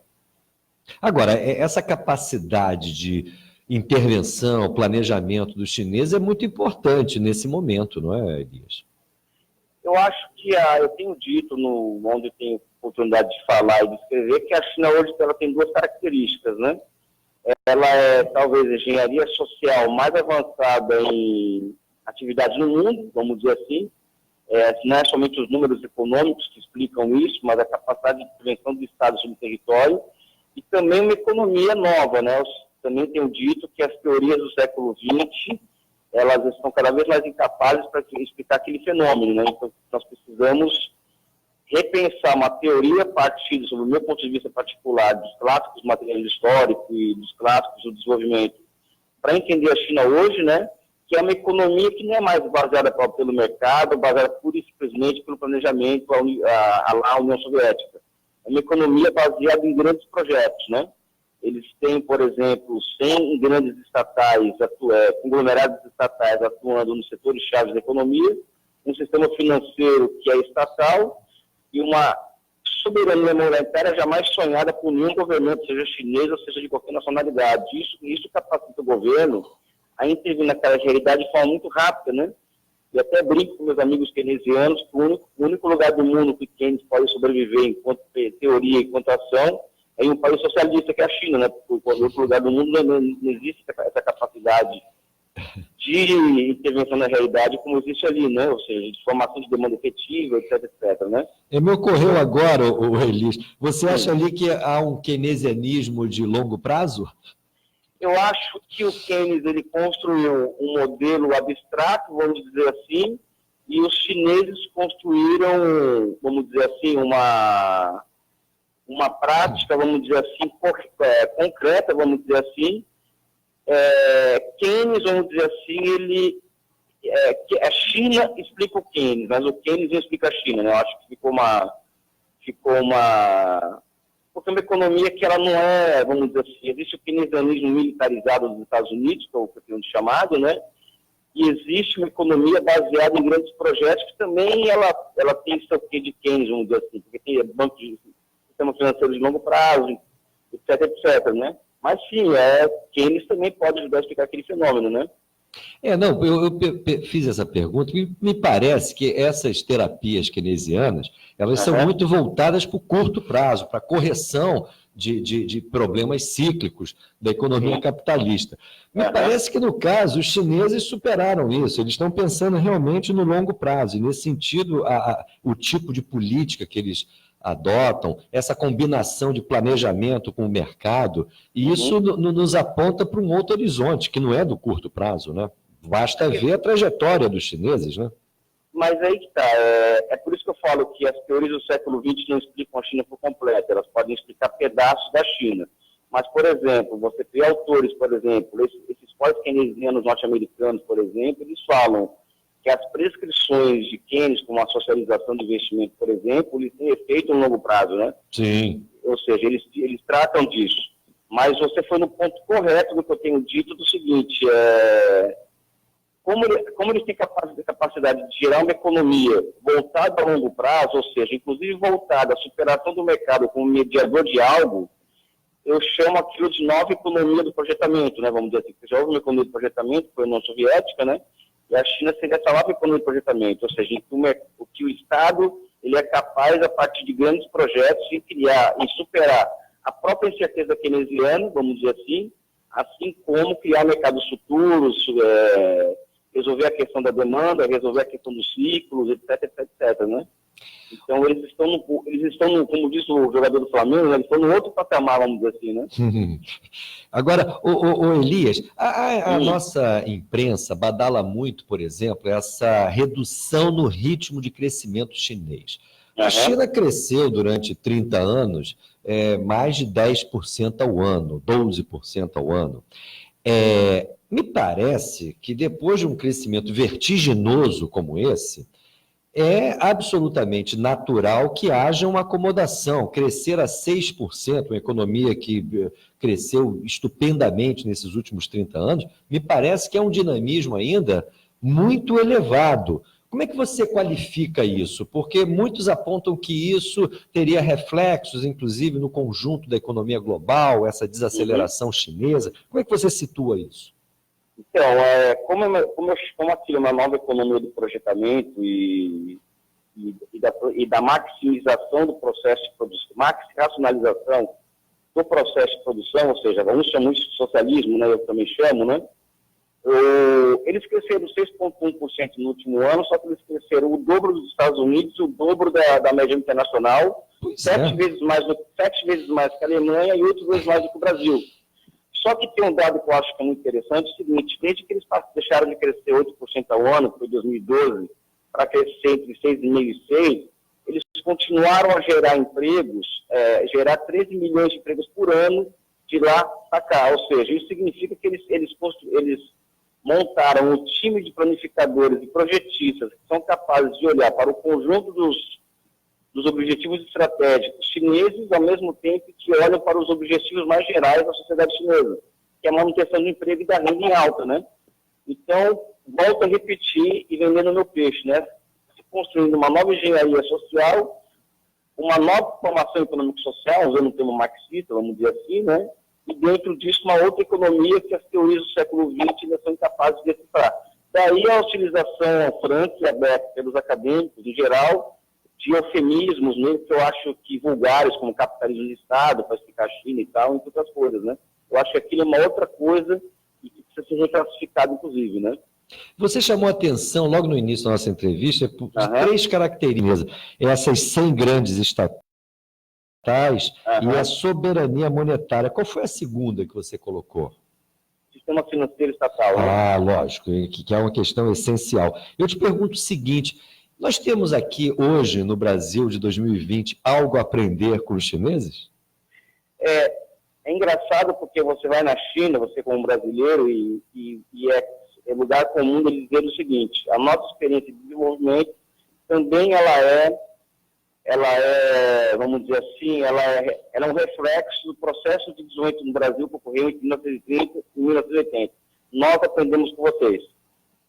Agora, essa capacidade de intervenção, planejamento dos chineses é muito importante nesse momento, não é, Elias? Eu acho que eu tenho dito, onde eu tenho oportunidade de falar e de escrever, que a China hoje ela tem duas características, né? Ela é, talvez, a engenharia social mais avançada em atividades no mundo, vamos dizer assim. Não é somente os números econômicos que explicam isso, mas a capacidade de intervenção do Estado sobre o território, e também uma economia nova, né? Eu também tenho dito que as teorias do século XX, elas estão cada vez mais incapazes para explicar aquele fenômeno, né? Então, nós precisamos repensar uma teoria partida, sobre o meu ponto de vista particular, dos clássicos do materialismo histórico e dos clássicos do desenvolvimento, para entender a China hoje, né? Que é uma economia que não é mais baseada pelo mercado, baseada pura e simplesmente pelo planejamento à União Soviética. É uma economia baseada em grandes projetos, né? Eles têm, por exemplo, 100 grandes estatais, conglomerados estatais atuando nos setores chaves da economia, um sistema financeiro que é estatal e uma soberania monetária jamais sonhada por nenhum governante, seja chinês ou seja de qualquer nacionalidade. Isso capacita o governo a intervir naquela realidade de forma muito rápida, né? E até brinco com meus amigos keynesianos que o único lugar do mundo que Keynes pode sobreviver enquanto teoria e enquanto ação é em um país socialista que é a China, né? Porque em outro lugar do mundo não existe essa capacidade de intervenção na realidade como existe ali, né? Ou seja, de formação de demanda efetiva, etc, etc, né? Me ocorreu agora, Elias, você acha ali que há um keynesianismo de longo prazo? Eu acho que o Keynes ele construiu um modelo abstrato, vamos dizer assim, e os chineses construíram, vamos dizer assim, uma prática, vamos dizer assim, concreta, vamos dizer assim. Keynes, vamos dizer assim, a China explica o Keynes, mas o Keynes não explica a China, né? Eu acho que ficou uma economia que ela não é, vamos dizer assim, existe o keynesianismo militarizado dos Estados Unidos, que é o que eu tenho chamado, né? E existe uma economia baseada em grandes projetos que também ela tem seu quê de Keynes, vamos dizer assim, porque tem banco de sistema financeiro de longo prazo, etc, etc, né? Mas sim, Keynes também pode ajudar a explicar aquele fenômeno, né? Eu fiz essa pergunta e me parece que essas terapias keynesianas, elas são muito voltadas para o curto prazo, para a correção de problemas cíclicos da economia capitalista. Me parece que, no caso, os chineses superaram isso, eles estão pensando realmente no longo prazo, e, nesse sentido, o tipo de política que eles adotam, essa combinação de planejamento com o mercado, e isso nos aponta para um outro horizonte, que não é do curto prazo, né? Basta ver a trajetória dos chineses, né? Mas aí que está, é por isso que eu falo que as teorias do século XX não explicam a China por completo, elas podem explicar pedaços da China. Mas, por exemplo, você tem autores, por exemplo, esses pós-keynesianos norte-americanos, por exemplo, eles falam que as prescrições de Keynes, como a socialização de investimento, por exemplo, eles têm efeito no longo prazo, né? Sim. Ou seja, eles tratam disso. Mas você foi no ponto correto do que eu tenho dito, do seguinte, como eles têm capacidade de gerar uma economia voltada a longo prazo, ou seja, inclusive voltada à superação do mercado como mediador de algo, eu chamo aquilo de nova economia do projetamento, né? Vamos dizer assim, que já houve uma economia do projetamento, foi a União Soviética, né? E a China seria essa nova economia de projetamento, ou seja, o que o Estado ele é capaz, a partir de grandes projetos, de criar e superar a própria incerteza keynesiana, vamos dizer assim como criar mercados futuros, resolver a questão da demanda, resolver a questão dos ciclos, etc, né? Então, eles estão, como diz o jogador do Flamengo, né? Eles estão no outro patamar, vamos dizer assim, né? Agora, o Elias, a nossa imprensa badala muito, por exemplo, essa redução no ritmo de crescimento chinês. A China cresceu durante 30 anos mais de 10% ao ano, 12% ao ano. Me parece que depois de um crescimento vertiginoso como esse, é absolutamente natural que haja uma acomodação. Crescer a 6%, uma economia que cresceu estupendamente nesses últimos 30 anos, me parece que é um dinamismo ainda muito elevado. Como é que você qualifica isso? Porque muitos apontam que isso teria reflexos, inclusive, no conjunto da economia global, essa desaceleração chinesa. Como é que você situa isso? Então, como aquilo é uma nova economia do projetamento e da maximização do processo de produção, racionalização do processo de produção, ou seja, vamos chamar isso de socialismo, né? Eu também chamo, né? Eles cresceram 6,1% no último ano, só que eles cresceram o dobro dos Estados Unidos, o dobro da média internacional, 7 vezes mais que a Alemanha e 8 vezes mais do que o Brasil. Só que tem um dado que eu acho que é muito interessante, é o seguinte, desde que eles deixaram de crescer 8% ao ano, que foi 2012, para crescer entre 6,5% e 6%, eles continuaram a gerar empregos, gerar 13 milhões de empregos por ano de lá para cá. Ou seja, isso significa que eles montaram um time de planificadores e projetistas que são capazes de olhar para o conjunto dos objetivos estratégicos chineses, ao mesmo tempo que olham para os objetivos mais gerais da sociedade chinesa, que é a manutenção do emprego e da renda em alta, né? Então, volto a repetir e vendendo meu peixe, né? Se construindo uma nova engenharia social, uma nova formação econômico-social, usando o termo marxista, vamos dizer assim, né? E dentro disso uma outra economia que as teorias do século XX ainda são incapazes de decifrar. Daí a utilização franca e aberta pelos acadêmicos, em geral, de eufemismos, mesmo que eu acho que vulgares, como capitalismo de Estado, para explicar a China e tal, entre outras coisas, né? Eu acho que aquilo é uma outra coisa e que precisa ser reclassificado, inclusive, né? Você chamou a atenção, logo no início da nossa entrevista, por 3 características. Essas 100 grandes estatais e a soberania monetária. Qual foi a segunda que você colocou? Sistema financeiro estatal. Ah, lógico, que é uma questão essencial. Eu te pergunto o seguinte, nós temos aqui hoje, no Brasil de 2020, algo a aprender com os chineses? É engraçado porque você vai na China, você como brasileiro, e é lugar comum eles dizer o seguinte, a nossa experiência de desenvolvimento também ela é, vamos dizer assim, ela é um reflexo do processo de desenvolvimento no Brasil que ocorreu entre 1930 e 1980. Nós aprendemos com vocês.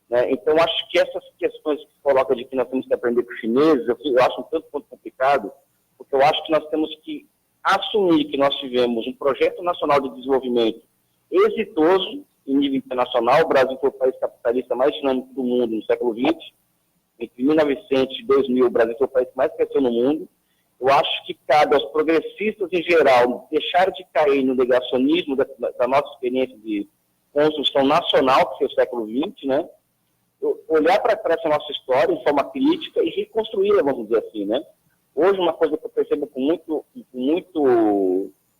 Né? Então, acho que essas questões que se colocam de que nós temos que aprender com os chineses, eu acho um tanto quanto complicado, porque eu acho que nós temos que assumir que nós tivemos um projeto nacional de desenvolvimento exitoso em nível internacional. O Brasil foi o país capitalista mais dinâmico do mundo no século XX. Entre 1900 e 2000, o Brasil foi o país que mais cresceu no mundo. Eu acho que cabe aos progressistas em geral deixar de cair no negacionismo da nossa experiência de construção nacional, que foi o século XX, né? Olhar para essa nossa história de forma crítica e reconstruí-la, vamos dizer assim, né? Hoje, uma coisa que eu percebo com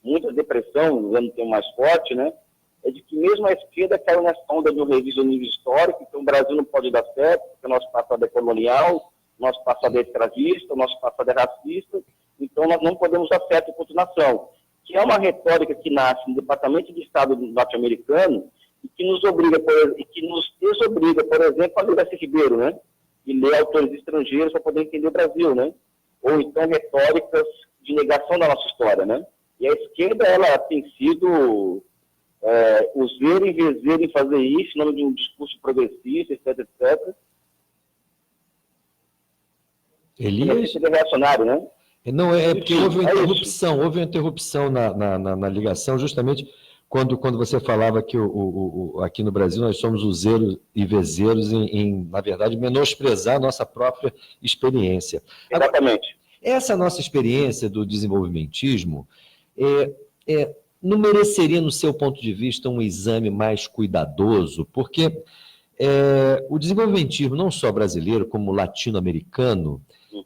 muita depressão, usando o termo mais forte, né? É de que mesmo a esquerda caiu nessa onda de um revisionismo histórico, que o Brasil não pode dar certo, porque o nosso passado é colonial, o nosso passado é escravista, o nosso passado é racista, então nós não podemos dar certo enquanto nação. Que é uma retórica que nasce no Departamento de Estado norte-americano e que nos desobriga, por exemplo, a ler Darcy Ribeiro, né? E ler autores estrangeiros para poder entender o Brasil, né? Ou então retóricas de negação da nossa história, né? E a esquerda, ela tem sido useira e vezeira em fazer isso, em nome de um discurso progressista, etc, etc. Elias? É reacionário, né? Não, porque houve uma interrupção na ligação, justamente quando você falava que aqui no Brasil nós somos useiros e vezeiros em, na verdade, menosprezar a nossa própria experiência. Exatamente. Agora, essa nossa experiência do desenvolvimentismo não mereceria, no seu ponto de vista, um exame mais cuidadoso? Porque o desenvolvimentismo, não só brasileiro, como latino-americano,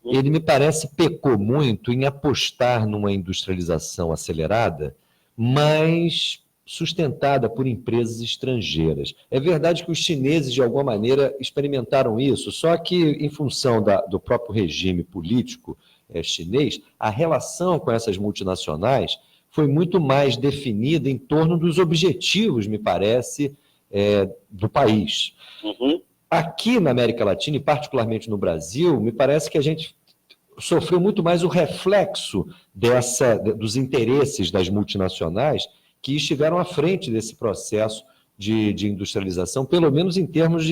ele me parece pecou muito em apostar numa industrialização acelerada, mas sustentada por empresas estrangeiras. É verdade que os chineses, de alguma maneira, experimentaram isso, só que, em função do próprio regime político chinês, a relação com essas multinacionais foi muito mais definida em torno dos objetivos, me parece, do país. Aqui na América Latina, e particularmente no Brasil, me parece que a gente sofreu muito mais o reflexo dos interesses das multinacionais que estiveram à frente desse processo de industrialização, pelo menos em termos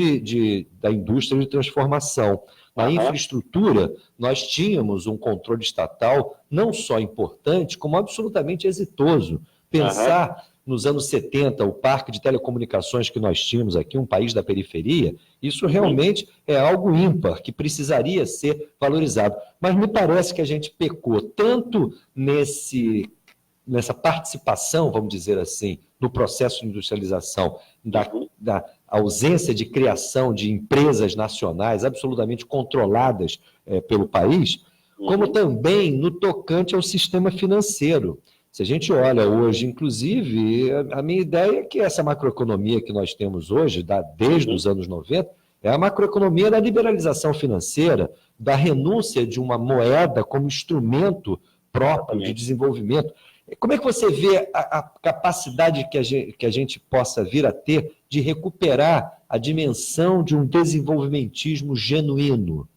da indústria de transformação. Na infraestrutura, nós tínhamos um controle estatal não só importante, como absolutamente exitoso. Pensar nos anos 70, o parque de telecomunicações que nós tínhamos aqui, um país da periferia, isso realmente é algo ímpar, que precisaria ser valorizado. Mas me parece que a gente pecou tanto nessa participação, vamos dizer assim, no processo de industrialização, da ausência de criação de empresas nacionais absolutamente controladas pelo país, como também no tocante ao sistema financeiro. Se a gente olha hoje, inclusive, a minha ideia é que essa macroeconomia que nós temos hoje, desde os anos 90, é a macroeconomia da liberalização financeira, da renúncia de uma moeda como instrumento próprio de desenvolvimento. Como é que você vê a capacidade que a gente possa vir a ter de recuperar a dimensão de um desenvolvimentismo genuíno?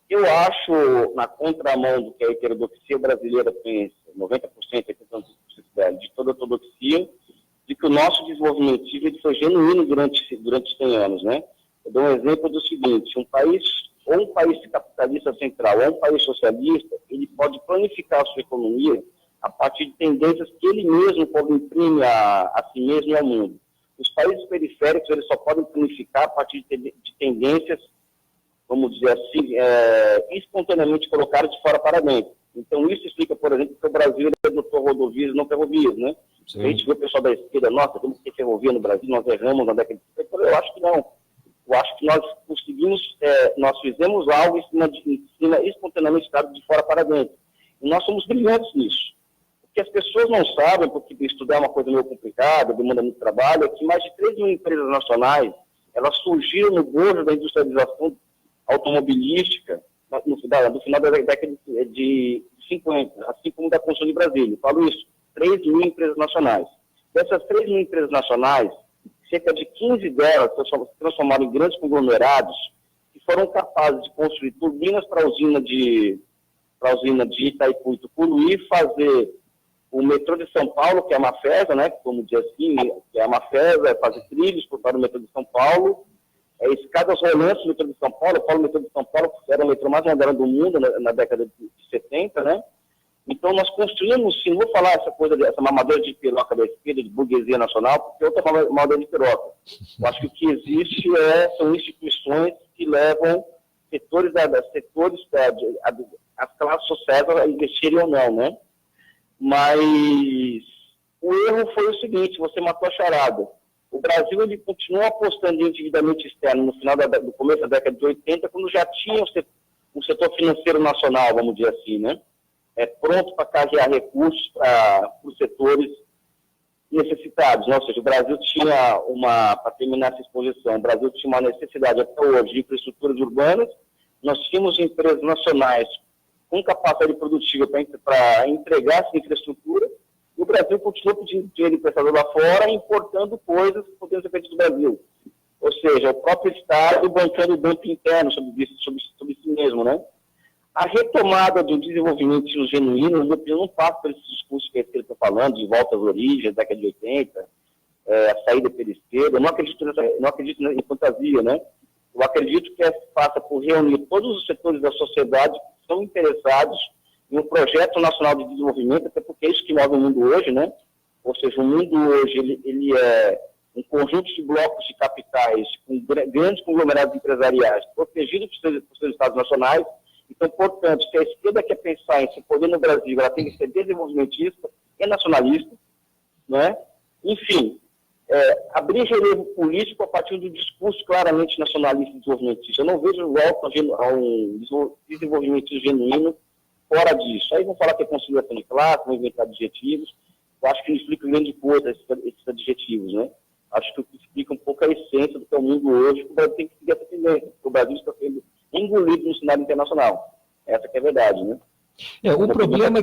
Eu acho, na contramão do que a heterodoxia brasileira pensa, 90%, 80% de toda a ortodoxia, de que o nosso desenvolvimentismo ele foi genuíno durante 100 anos, né? Eu dou um exemplo do seguinte: um país capitalista central ou um país socialista, ele pode planificar a sua economia a partir de tendências que ele mesmo imprime a si mesmo e ao mundo. Os países periféricos, eles só podem planificar a partir de tendências, vamos dizer assim, espontaneamente colocadas de fora para dentro. Então, isso explica, por exemplo, que o Brasil adotou rodovias e não ferrovias, né? Sim. A gente vê o pessoal da esquerda, nossa, temos que ter ferrovia no Brasil, nós erramos na década de 50. Eu acho que não. Eu acho que nós conseguimos, nós fizemos algo em cima espontaneamente dado de fora para dentro. E nós somos brilhantes nisso. O que as pessoas não sabem, porque estudar é uma coisa meio complicada, demanda muito trabalho, é que mais de 3 mil empresas nacionais, elas surgiram no bojo da industrialização automobilística no final da década de 50, assim como da construção de Brasília. Eu falo isso, 3 mil empresas nacionais. Dessas 3 mil empresas nacionais, cerca de 15 delas se transformaram em grandes conglomerados que foram capazes de construir turbinas para a usina de Itaipu e Tucuruí, fazer o metrô de São Paulo, que é a Mafesa, né, como diz assim, que é a Mafesa, fazer trilhos para o metrô de São Paulo, escadas rolantes do metrô de São Paulo. O metrô de São Paulo era o metrô mais moderno do mundo na década de 70, né? Então nós construímos, sim, não vou falar essa mamadeira de piroca da esquerda, de burguesia nacional, porque outra mamadeira de piroca. Eu acho que o que existe as classes sociais a investirem ou não, né? Mas o erro foi o seguinte, você matou a charada. O Brasil ele continuou apostando em endividamento externo no final do começo da década de 80, quando já tinha um setor financeiro nacional, vamos dizer assim, né? Pronto para carregar recursos para os setores necessitados, né? Ou seja, o Brasil tinha para terminar essa exposição, o Brasil tinha uma necessidade até hoje de infraestruturas urbanas, nós tínhamos empresas nacionais com capacidade produtiva para entregar essa infraestrutura, e o Brasil continuou pedindo dinheiro emprestado lá fora, importando coisas que poderiam ser feitas no Brasil. Ou seja, o próprio Estado bancando o dumping interno sobre si mesmo, né? A retomada do desenvolvimento genuíno, na minha opinião, não passa por esses discursos que ele está falando, de volta às origens, da década de 80, a saída pela esquerda. Eu não acredito em fantasia, né? Eu acredito que passa por reunir todos os setores da sociedade que são interessados em um projeto nacional de desenvolvimento, até porque é isso que move o mundo hoje, né? Ou seja, o mundo hoje ele é um conjunto de blocos de capitais com grandes conglomerados empresariais protegidos por seus estados nacionais. Então, portanto, se a esquerda quer pensar em se poder no Brasil, ela tem que ser desenvolvimentista e nacionalista, né? Enfim, abrir relevo político a partir do discurso claramente nacionalista e desenvolvimentista. Eu não vejo volta a um desenvolvimentismo genuíno fora disso. Aí vão falar que é conciliação de classe, vão inventar adjetivos. Eu acho que não explica grande coisa esses adjetivos, né? Acho que explica um pouco a essência do que é o mundo hoje, que o Brasil tem que seguir essa tendência, porque o Brasil está sendo engolido no cenário internacional. Essa que é a verdade, né? O problema é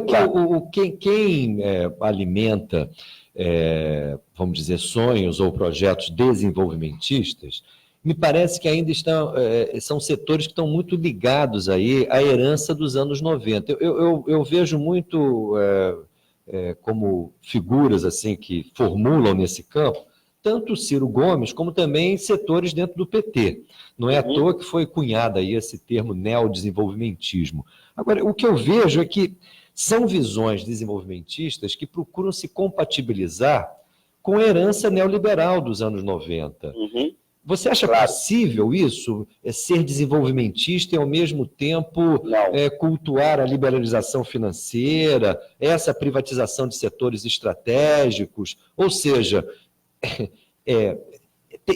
que quem alimenta, vamos dizer, sonhos ou projetos desenvolvimentistas, me parece que ainda são setores que estão muito ligados aí à herança dos anos 90. Eu vejo muito como figuras assim que formulam nesse campo, tanto o Ciro Gomes, como também setores dentro do PT. Não é à toa que foi cunhado aí esse termo neodesenvolvimentismo. Agora, o que eu vejo é que são visões desenvolvimentistas que procuram se compatibilizar com a herança neoliberal dos anos 90. Você acha possível isso, ser desenvolvimentista e, ao mesmo tempo, cultuar a liberalização financeira, essa privatização de setores estratégicos? Ou seja,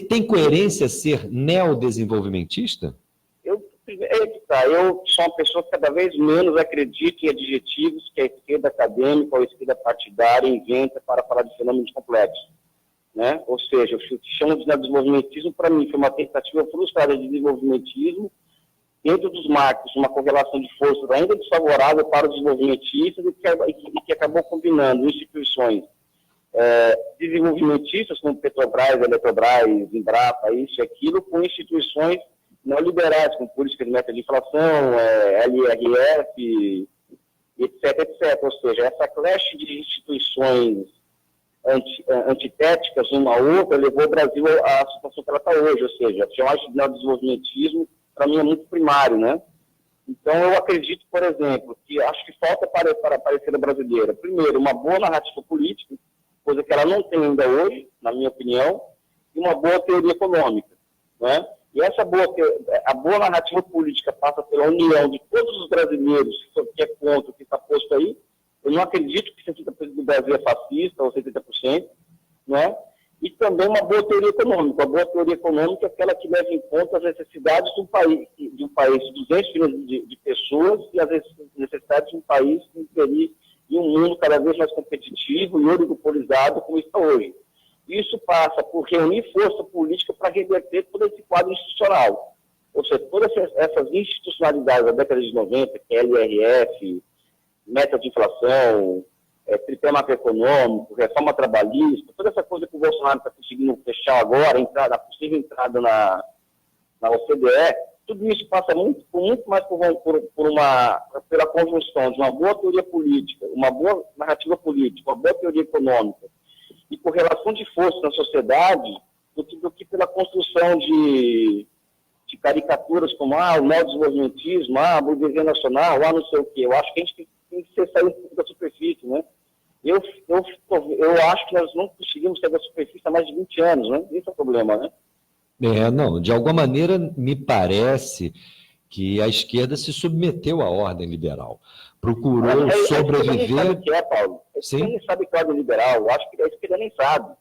tem coerência ser neodesenvolvimentista? Eu sou uma pessoa que cada vez menos acredita em adjetivos que a esquerda acadêmica ou a esquerda partidária inventa para falar de fenômenos complexos, né? Ou seja, o que chamo de desenvolvimentismo, para mim, foi uma tentativa frustrada de desenvolvimentismo dentro dos marcos, uma correlação de forças ainda desfavorável para os desenvolvimentistas e que acabou combinando instituições desenvolvimentistas como Petrobras, Eletrobras, Embrapa, isso e aquilo, com instituições neoliberais, com políticas de meta de inflação, LRF, etc. Ou seja, essa clash de instituições antitéticas uma à outra levou o Brasil à situação que ela está hoje. Ou seja, chamar de neodesenvolvimentismo, para mim, é muito primário, né? Então, eu acredito, por exemplo, que acho que falta para a esquerda brasileira, primeiro, uma boa narrativa política, coisa que ela não tem ainda hoje, na minha opinião, e uma boa teoria econômica, né? E essa boa narrativa política passa pela união de todos os brasileiros que é contra o que está posto aí. Eu não acredito que 60% do Brasil é fascista, ou 70%, né? E também uma boa teoria econômica. A boa teoria econômica é aquela que leva em conta as necessidades de um país de 200 milhões de pessoas e as necessidades de um país que inserir em um mundo cada vez mais competitivo e oligopolizado como está hoje. Isso passa por reunir força política para reverter todo esse quadro institucional. Ou seja, todas essas institucionalidades da década de 90, que é LRF, meta de inflação, tripé macroeconômico, reforma trabalhista, toda essa coisa que o Bolsonaro está conseguindo fechar agora, a possível entrada na OCDE, tudo isso passa muito mais pela conjunção de uma boa teoria política, uma boa narrativa política, uma boa teoria econômica e correlação de forças na sociedade do que pela construção de caricaturas como o neodesenvolvimentismo, a burguesia nacional, não sei o quê. Eu acho que a gente tem que sair um pouco da superfície, né? Eu acho que nós não conseguimos sair da superfície há mais de 20 anos, né? Esse é o problema, né? Não, de alguma maneira me parece que a esquerda se submeteu à ordem liberal, procurou A sobreviver... esquerda nem sabe o que é, Paulo. A esquerda nem sabe o que é ordem liberal. Eu acho que a esquerda nem sabe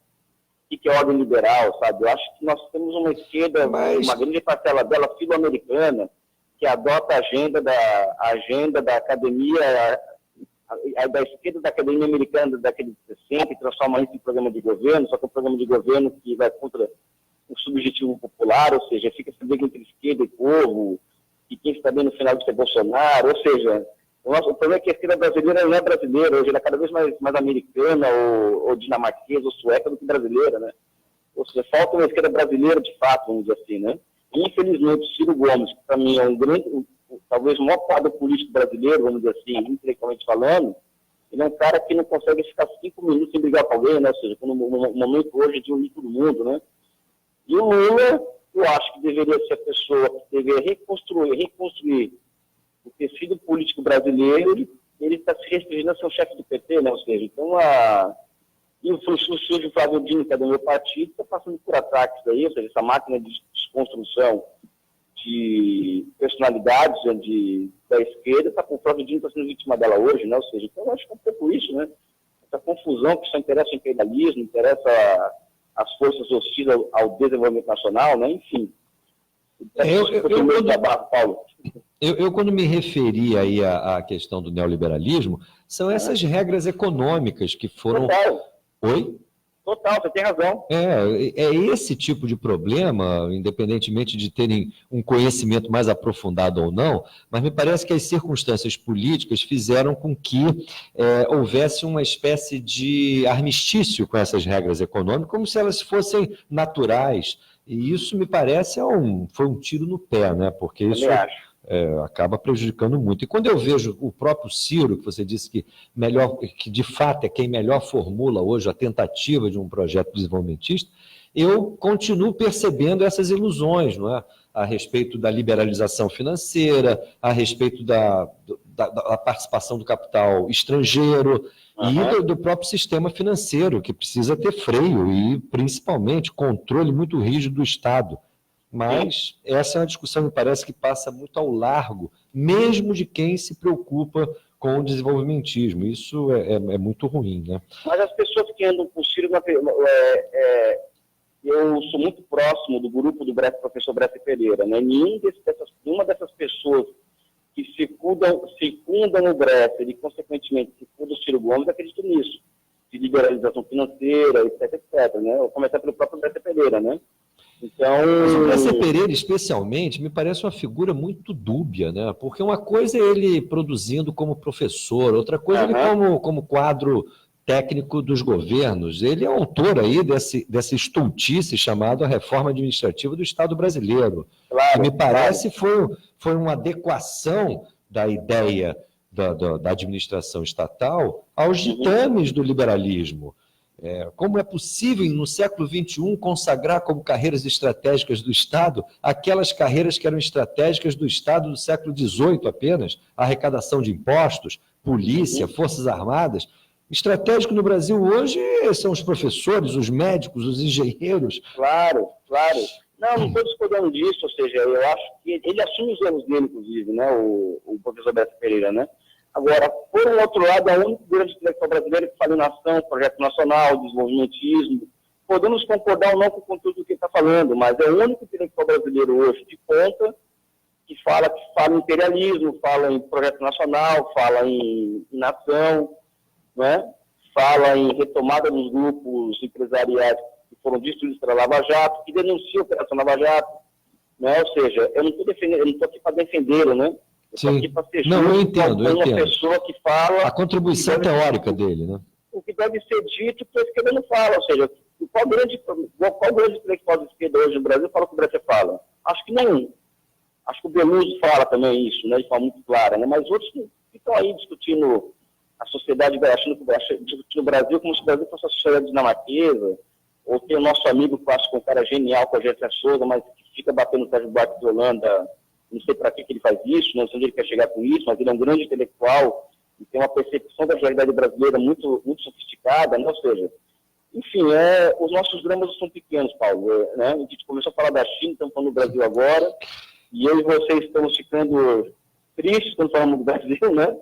o que é ordem liberal, sabe? Eu acho que nós temos uma esquerda, uma grande parcela dela filo-americana, que adota a agenda da academia, da esquerda da academia americana da década de 60 e transforma isso em programa de governo, só que é um programa de governo que vai contra o subjetivo popular, ou seja, fica se vendo entre esquerda e povo, e quem está bem no final de ser Bolsonaro, ou seja, o problema é que a esquerda brasileira não é brasileira, hoje ela é cada vez mais americana, ou dinamarquesa, ou sueca do que brasileira, né? Ou seja, falta uma esquerda brasileira de fato, vamos dizer assim, né? E, infelizmente, Ciro Gomes, que para mim é talvez o maior quadro político brasileiro, vamos dizer assim, intelectualmente falando, ele é um cara que não consegue ficar 5 minutos sem brigar com alguém, né? Ou seja, no momento hoje de unir todo mundo, né? E o Lula, eu acho que deveria ser a pessoa que deveria reconstruir o tecido político brasileiro. Ele está se restringindo a ser o chefe do PT, né? Ou seja, então e o Silvio Flávio Dino, que é do meu partido, está passando por ataques aí, ou seja, essa máquina de desconstrução de personalidades da esquerda, o Flávio Dino está sendo vítima dela hoje, né? Ou seja, então eu acho que é um pouco isso, né? Essa confusão que só interessa o imperialismo, interessa as forças hostis ao desenvolvimento nacional, né? Enfim. Eu, quando me referi aí à questão do neoliberalismo, são essas regras econômicas que foram... Total. Oi? Total, você tem razão. É esse tipo de problema, independentemente de terem um conhecimento mais aprofundado ou não, mas me parece que as circunstâncias políticas fizeram com que houvesse uma espécie de armistício com essas regras econômicas, como se elas fossem naturais. E isso, me parece, foi um tiro no pé, né? Porque isso acaba prejudicando muito. E quando eu vejo o próprio Ciro, que você disse que de fato é quem melhor formula hoje a tentativa de um projeto desenvolvimentista, eu continuo percebendo essas ilusões, não é? A respeito da liberalização financeira, a respeito da participação do capital estrangeiro, e do próprio sistema financeiro, que precisa ter freio e, principalmente, controle muito rígido do Estado. Mas essa é uma discussão, me parece, que passa muito ao largo, mesmo de quem se preocupa com o desenvolvimentismo. Isso é muito ruim, né? Mas as pessoas que andam com o Ciro, eu sou muito próximo do grupo do professor Bresse Pereira, né? Nenhuma dessas pessoas que secundam o Bresse e, consequentemente, secundam o Ciro Gomes, acredito nisso, de liberalização financeira, etc, né? Vou começar pelo próprio Bresse Pereira, né? Então... Mas o Bresse Pereira, especialmente, me parece uma figura muito dúbia, né? Porque uma coisa é ele produzindo como professor, outra coisa é ele como quadro técnico dos governos. Ele é autor aí dessa estultice chamada Reforma Administrativa do Estado Brasileiro. Claro, que me parece foi uma adequação da ideia da administração estatal aos ditames do liberalismo. Como é possível, no século XXI, consagrar como carreiras estratégicas do Estado aquelas carreiras que eram estratégicas do Estado do século XVIII apenas? Arrecadação de impostos, polícia, forças armadas. Estratégico no Brasil hoje são os professores, os médicos, os engenheiros. Claro. Não estou discordando disso, ou seja, eu acho que ele assume os erros dele, inclusive, né, o professor Bresse Pereira, né? Agora, por um outro lado, é o único grande intelectual brasileiro que fala em nação, projeto nacional, desenvolvimentismo. Podemos concordar ou não com o conteúdo do que ele está falando, mas é o único intelectual brasileiro hoje de ponta que fala em imperialismo, fala em projeto nacional, fala em nação, né? Fala em retomada dos grupos empresariais que foram destruídos pela Lava Jato, que denuncia a Operação Lava Jato, né? Ou seja, eu não estou aqui para defendê-lo, né? Sim. Eu entendo. Uma pessoa que fala... A contribuição teórica dele, né? O que deve ser dito que a esquerda não fala, ou seja, qual grande intelectual de esquerda hoje no Brasil fala o que o Bresse fala? Acho que nenhum. Acho que o Beluso fala também isso, né, de forma muito clara, né? Mas outros que estão aí discutindo a sociedade, discutindo o Brasil como se o Brasil fosse a sociedade dinamarquesa, ou tem o nosso amigo que eu acho que é um cara genial, com a Jéssica Souza, mas que fica batendo no Sérgio Buarque de Holanda. Não sei para que ele faz isso, não sei onde ele quer chegar com isso, mas ele é um grande intelectual e tem uma percepção da realidade brasileira muito, muito sofisticada, né? Ou seja, enfim, os nossos dramas são pequenos, Paulo, né? A gente começou a falar da China, estamos falando do Brasil agora, E eu e vocês estamos ficando tristes quando falamos do Brasil, né?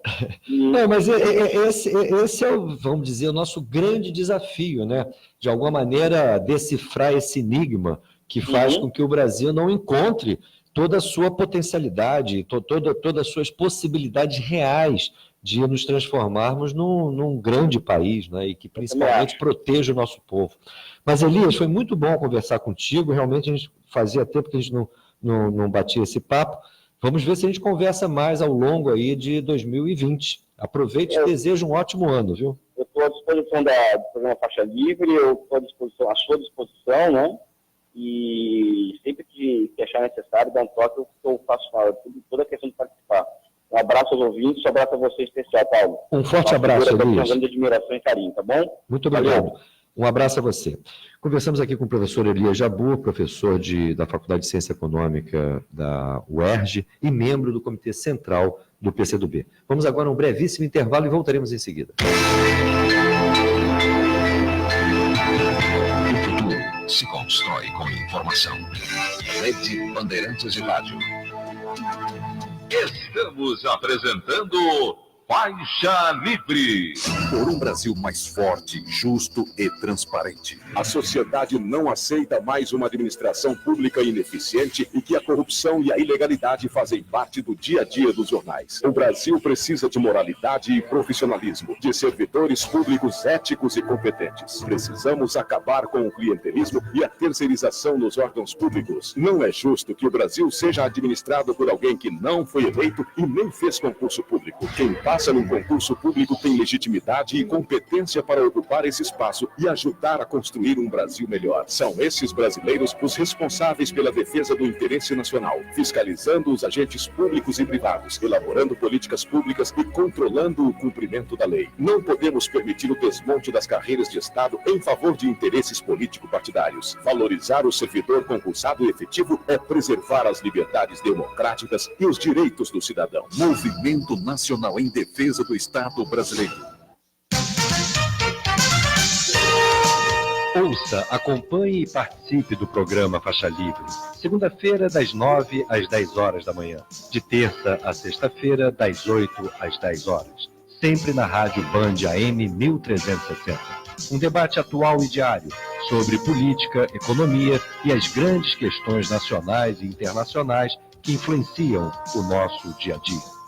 Não, mas esse é, vamos dizer, o nosso grande desafio, né? De alguma maneira, decifrar esse enigma que faz com que o Brasil não encontre toda a sua potencialidade, todas as suas possibilidades reais de nos transformarmos num grande país, né? E que principalmente proteja o nosso povo. Mas, Elias, foi muito bom conversar contigo, realmente a gente fazia tempo que a gente não batia esse papo. Vamos ver se a gente conversa mais ao longo aí de 2020. Aproveite e desejo um ótimo ano, viu? Eu estou à disposição do programa Faixa Livre, eu estou à sua disposição, né? E sempre que achar necessário, dar um toque, eu faço toda a questão de participar. Um abraço aos ouvintes, um abraço a você especial, Paulo. Um forte abraço, Elias. Um grande admiração e carinho, tá bom? Muito obrigado. Um abraço a você. Conversamos aqui com o professor Elias Jabbour, professor da Faculdade de Ciência Econômica da UERJ e membro do Comitê Central do PCdoB. Vamos agora a um brevíssimo intervalo e voltaremos em seguida. O futuro se constrói com informação. Rede Bandeirantes de Rádio. Estamos apresentando Faixa Livre. Por um Brasil mais forte, justo e transparente. A sociedade não aceita mais uma administração pública ineficiente e que a corrupção e a ilegalidade fazem parte do dia a dia dos jornais. O Brasil precisa de moralidade e profissionalismo, de servidores públicos éticos e competentes. Precisamos acabar com o clientelismo e a terceirização nos órgãos públicos. Não é justo que o Brasil seja administrado por alguém que não foi eleito e nem fez concurso público. Quem passa num concurso público tem legitimidade e competência para ocupar esse espaço e ajudar a construir um Brasil melhor. São esses brasileiros os responsáveis pela defesa do interesse nacional, fiscalizando os agentes públicos e privados, elaborando políticas públicas e controlando o cumprimento da lei. Não podemos permitir o desmonte das carreiras de Estado em favor de interesses político-partidários. Valorizar o servidor concursado efetivo é preservar as liberdades democráticas e os direitos do cidadão. Movimento Nacional em Defesa do Estado brasileiro. Ouça, acompanhe e participe do programa Faixa Livre. Segunda-feira, das 9 às 10 horas da manhã. De terça a sexta-feira, das 8 às 10 horas. Sempre na Rádio Band AM 1360. Um debate atual e diário sobre política, economia e as grandes questões nacionais e internacionais que influenciam o nosso dia a dia.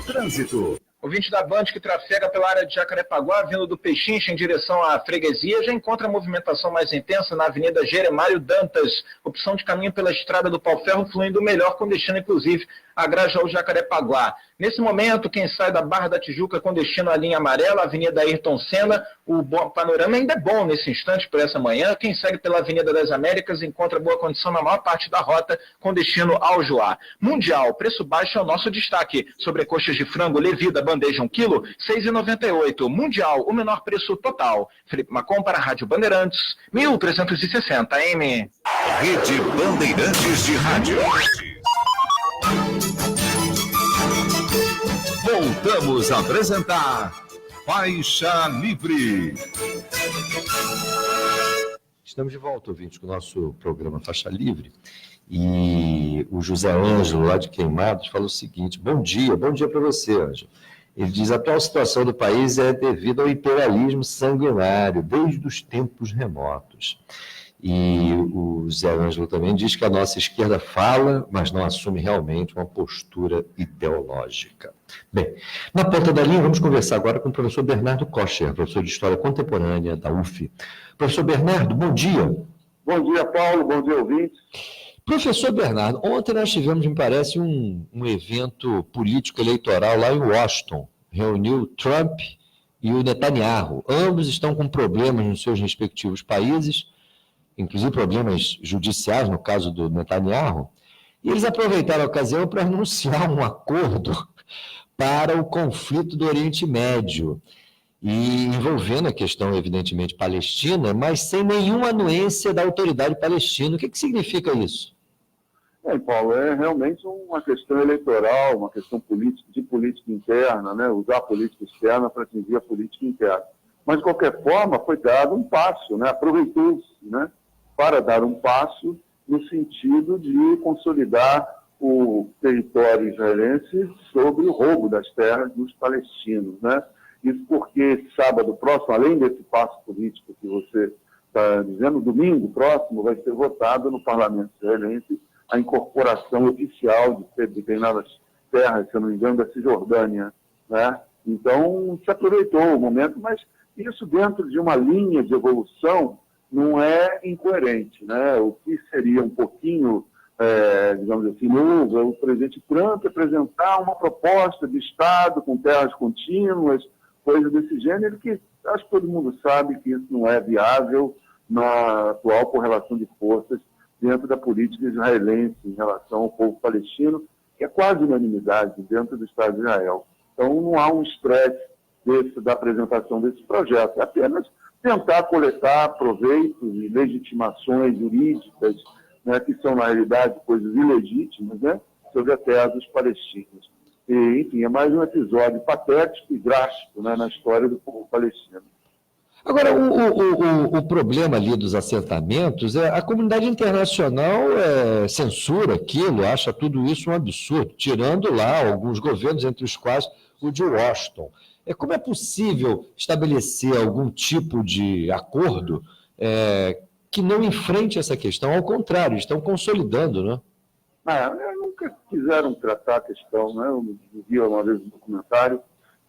Trânsito. Ouvinte da Band que trafega pela área de Jacarepaguá, vindo do Pechincha em direção à freguesia, já encontra a movimentação mais intensa na Avenida Jeremário Dantas, opção de caminho pela Estrada do Pau-Ferro, fluindo melhor, com destino, inclusive, a Grajaú Jacarepaguá. Nesse momento, quem sai da Barra da Tijuca com destino à linha amarela, Avenida Ayrton Senna, o panorama ainda é bom nesse instante por essa manhã. Quem segue pela Avenida das Américas encontra boa condição na maior parte da rota, com destino ao Joá. Mundial, preço baixo é o nosso destaque. Sobrecoxas de frango Levida, bandeja 1 kg, R$ 6,98. Mundial, o menor preço total. Felipe Macom para a Rádio Bandeirantes, 1360 AM. Rede Bandeirantes de Rádio. Voltamos a apresentar Faixa Livre. Estamos de volta, ouvintes, com o nosso programa Faixa Livre. E o José Ângelo, lá de Queimados, falou o seguinte: bom dia para você, Ângelo. Ele diz: a atual situação do país é devido ao imperialismo sanguinário, desde os tempos remotos. E o Zé Ângelo também diz que a nossa esquerda fala, mas não assume realmente uma postura ideológica. Bem, na ponta da linha, vamos conversar agora com o professor Bernardo Kocher, professor de História Contemporânea da UF. Professor Bernardo, bom dia. Bom dia, Paulo. Bom dia, ouvintes. Professor Bernardo, ontem nós tivemos, me parece, um evento político-eleitoral lá em Washington. Reuniu Trump e o Netanyahu. Ambos estão com problemas nos seus respectivos países, inclusive problemas judiciais, no caso do Netanyahu, e eles aproveitaram a ocasião para anunciar um acordo para o conflito do Oriente Médio, e envolvendo a questão, evidentemente, palestina, mas sem nenhuma anuência da autoridade palestina. O que significa isso? Paulo, é realmente uma questão eleitoral, uma questão política, de política interna, né? Usar a política externa para atingir a política interna. Mas, de qualquer forma, foi dado um passo, né? Aproveitou-se, né? Para dar um passo no sentido de consolidar o território israelense sobre o roubo das terras dos palestinos, né? Isso porque sábado próximo, além desse passo político que você está dizendo, domingo próximo vai ser votado no parlamento israelense a incorporação oficial de determinadas terras, se eu não me engano, da Cisjordânia, né? Então, se aproveitou o momento, mas isso dentro de uma linha de evolução não é incoerente, né? O que seria um pouquinho, digamos assim, novo, é o presidente Trump apresentar uma proposta de Estado com terras contínuas, coisas desse gênero, que acho que todo mundo sabe que isso não é viável na atual correlação de forças dentro da política israelense em relação ao povo palestino, que é quase unanimidade dentro do Estado de Israel. Então, não há um estresse da apresentação desse projeto, é apenas tentar coletar proveitos e legitimações jurídicas, né, que são, na realidade, coisas ilegítimas, né, sobre a terra dos palestinos. E, enfim, é mais um episódio patético e drástico, né, na história do povo palestino. Agora, o problema ali dos assentamentos é a comunidade internacional censura aquilo, acha tudo isso um absurdo, tirando lá alguns governos, entre os quais o de Washington. Como é possível estabelecer algum tipo de acordo que não enfrente essa questão? Ao contrário, estão consolidando, né? Nunca quiseram tratar a questão, né? Eu vi uma vez um documentário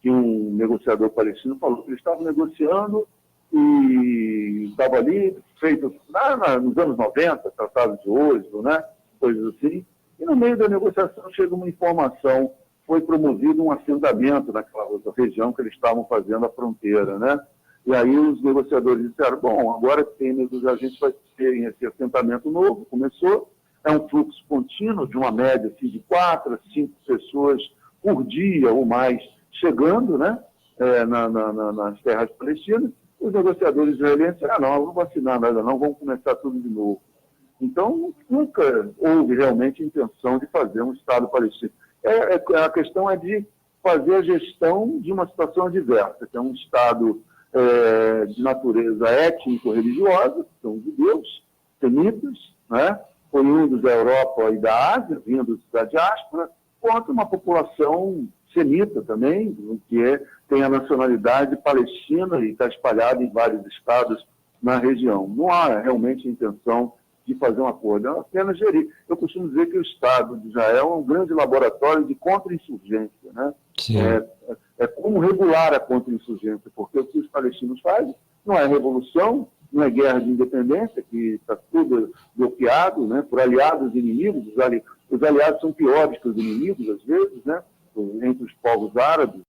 que um negociador palestino falou que eles estavam negociando e estava ali, feito nos anos 90, tratado de Oslo, né? Coisas assim, e no meio da negociação chega uma informação, foi promovido um assentamento naquela outra região que eles estavam fazendo a fronteira, né? E aí os negociadores disseram, bom, agora que a gente vai ter esse assentamento novo, começou, é um fluxo contínuo de uma média assim, de 4 a 5 pessoas por dia ou mais chegando, né? Nas terras palestinas. Os negociadores israelenses disseram, não vamos assinar nada não, vamos começar tudo de novo. Então, nunca houve realmente intenção de fazer um Estado palestino. A questão é de fazer a gestão de uma situação adversa, que é um Estado de natureza étnico-religiosa, que são judeus, semitas, né, oriundos da Europa e da Ásia, vindos da diáspora, contra uma população semita também, que tem a nacionalidade palestina e está espalhada em vários estados na região. Não há realmente intenção de fazer um acordo, é apenas gerir. Eu costumo dizer que o Estado de Israel é um grande laboratório de contra-insurgência, né? É como regular a contra-insurgência, porque o que os palestinos fazem não é revolução, não é guerra de independência, que está tudo bloqueado, né, por aliados e inimigos. Os aliados são piores que os inimigos, às vezes, né, entre os povos árabes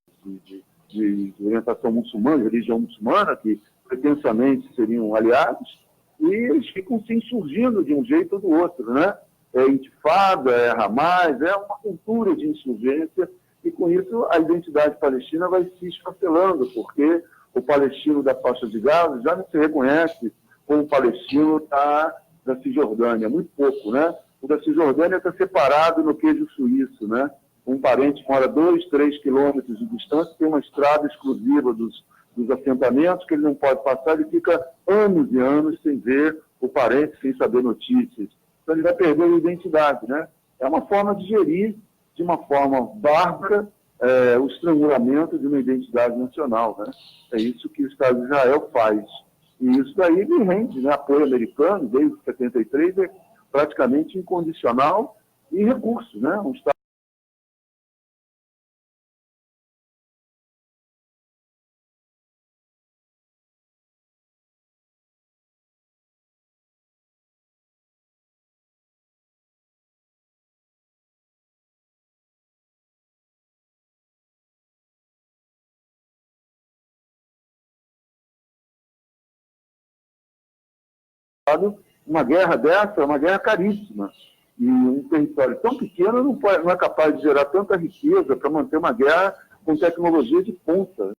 de orientação muçulmana, de religião muçulmana, que pretensamente seriam aliados, e eles ficam se insurgindo de um jeito ou do outro, né? É intifada, é Hamas, é uma cultura de insurgência, e com isso a identidade palestina vai se esfacelando, porque o palestino da faixa de Gaza já não se reconhece como palestino da Cisjordânia, muito pouco, né? O da Cisjordânia está separado no queijo suíço, né? Um parente mora 2, 3 quilômetros de distância, tem uma estrada exclusiva dos assentamentos que ele não pode passar, ele fica anos e anos sem ver o parente, sem saber notícias. Então ele vai perder a identidade, né? É uma forma de gerir, de uma forma bárbara, o estrangulamento de uma identidade nacional, né? É isso que o Estado de Israel faz. E isso daí me rende, né? Apoio americano, desde 73, é praticamente incondicional e recursos, né? Um Estado uma guerra dessa é uma guerra caríssima. E um território tão pequeno não é capaz de gerar tanta riqueza para manter uma guerra com tecnologia de ponta.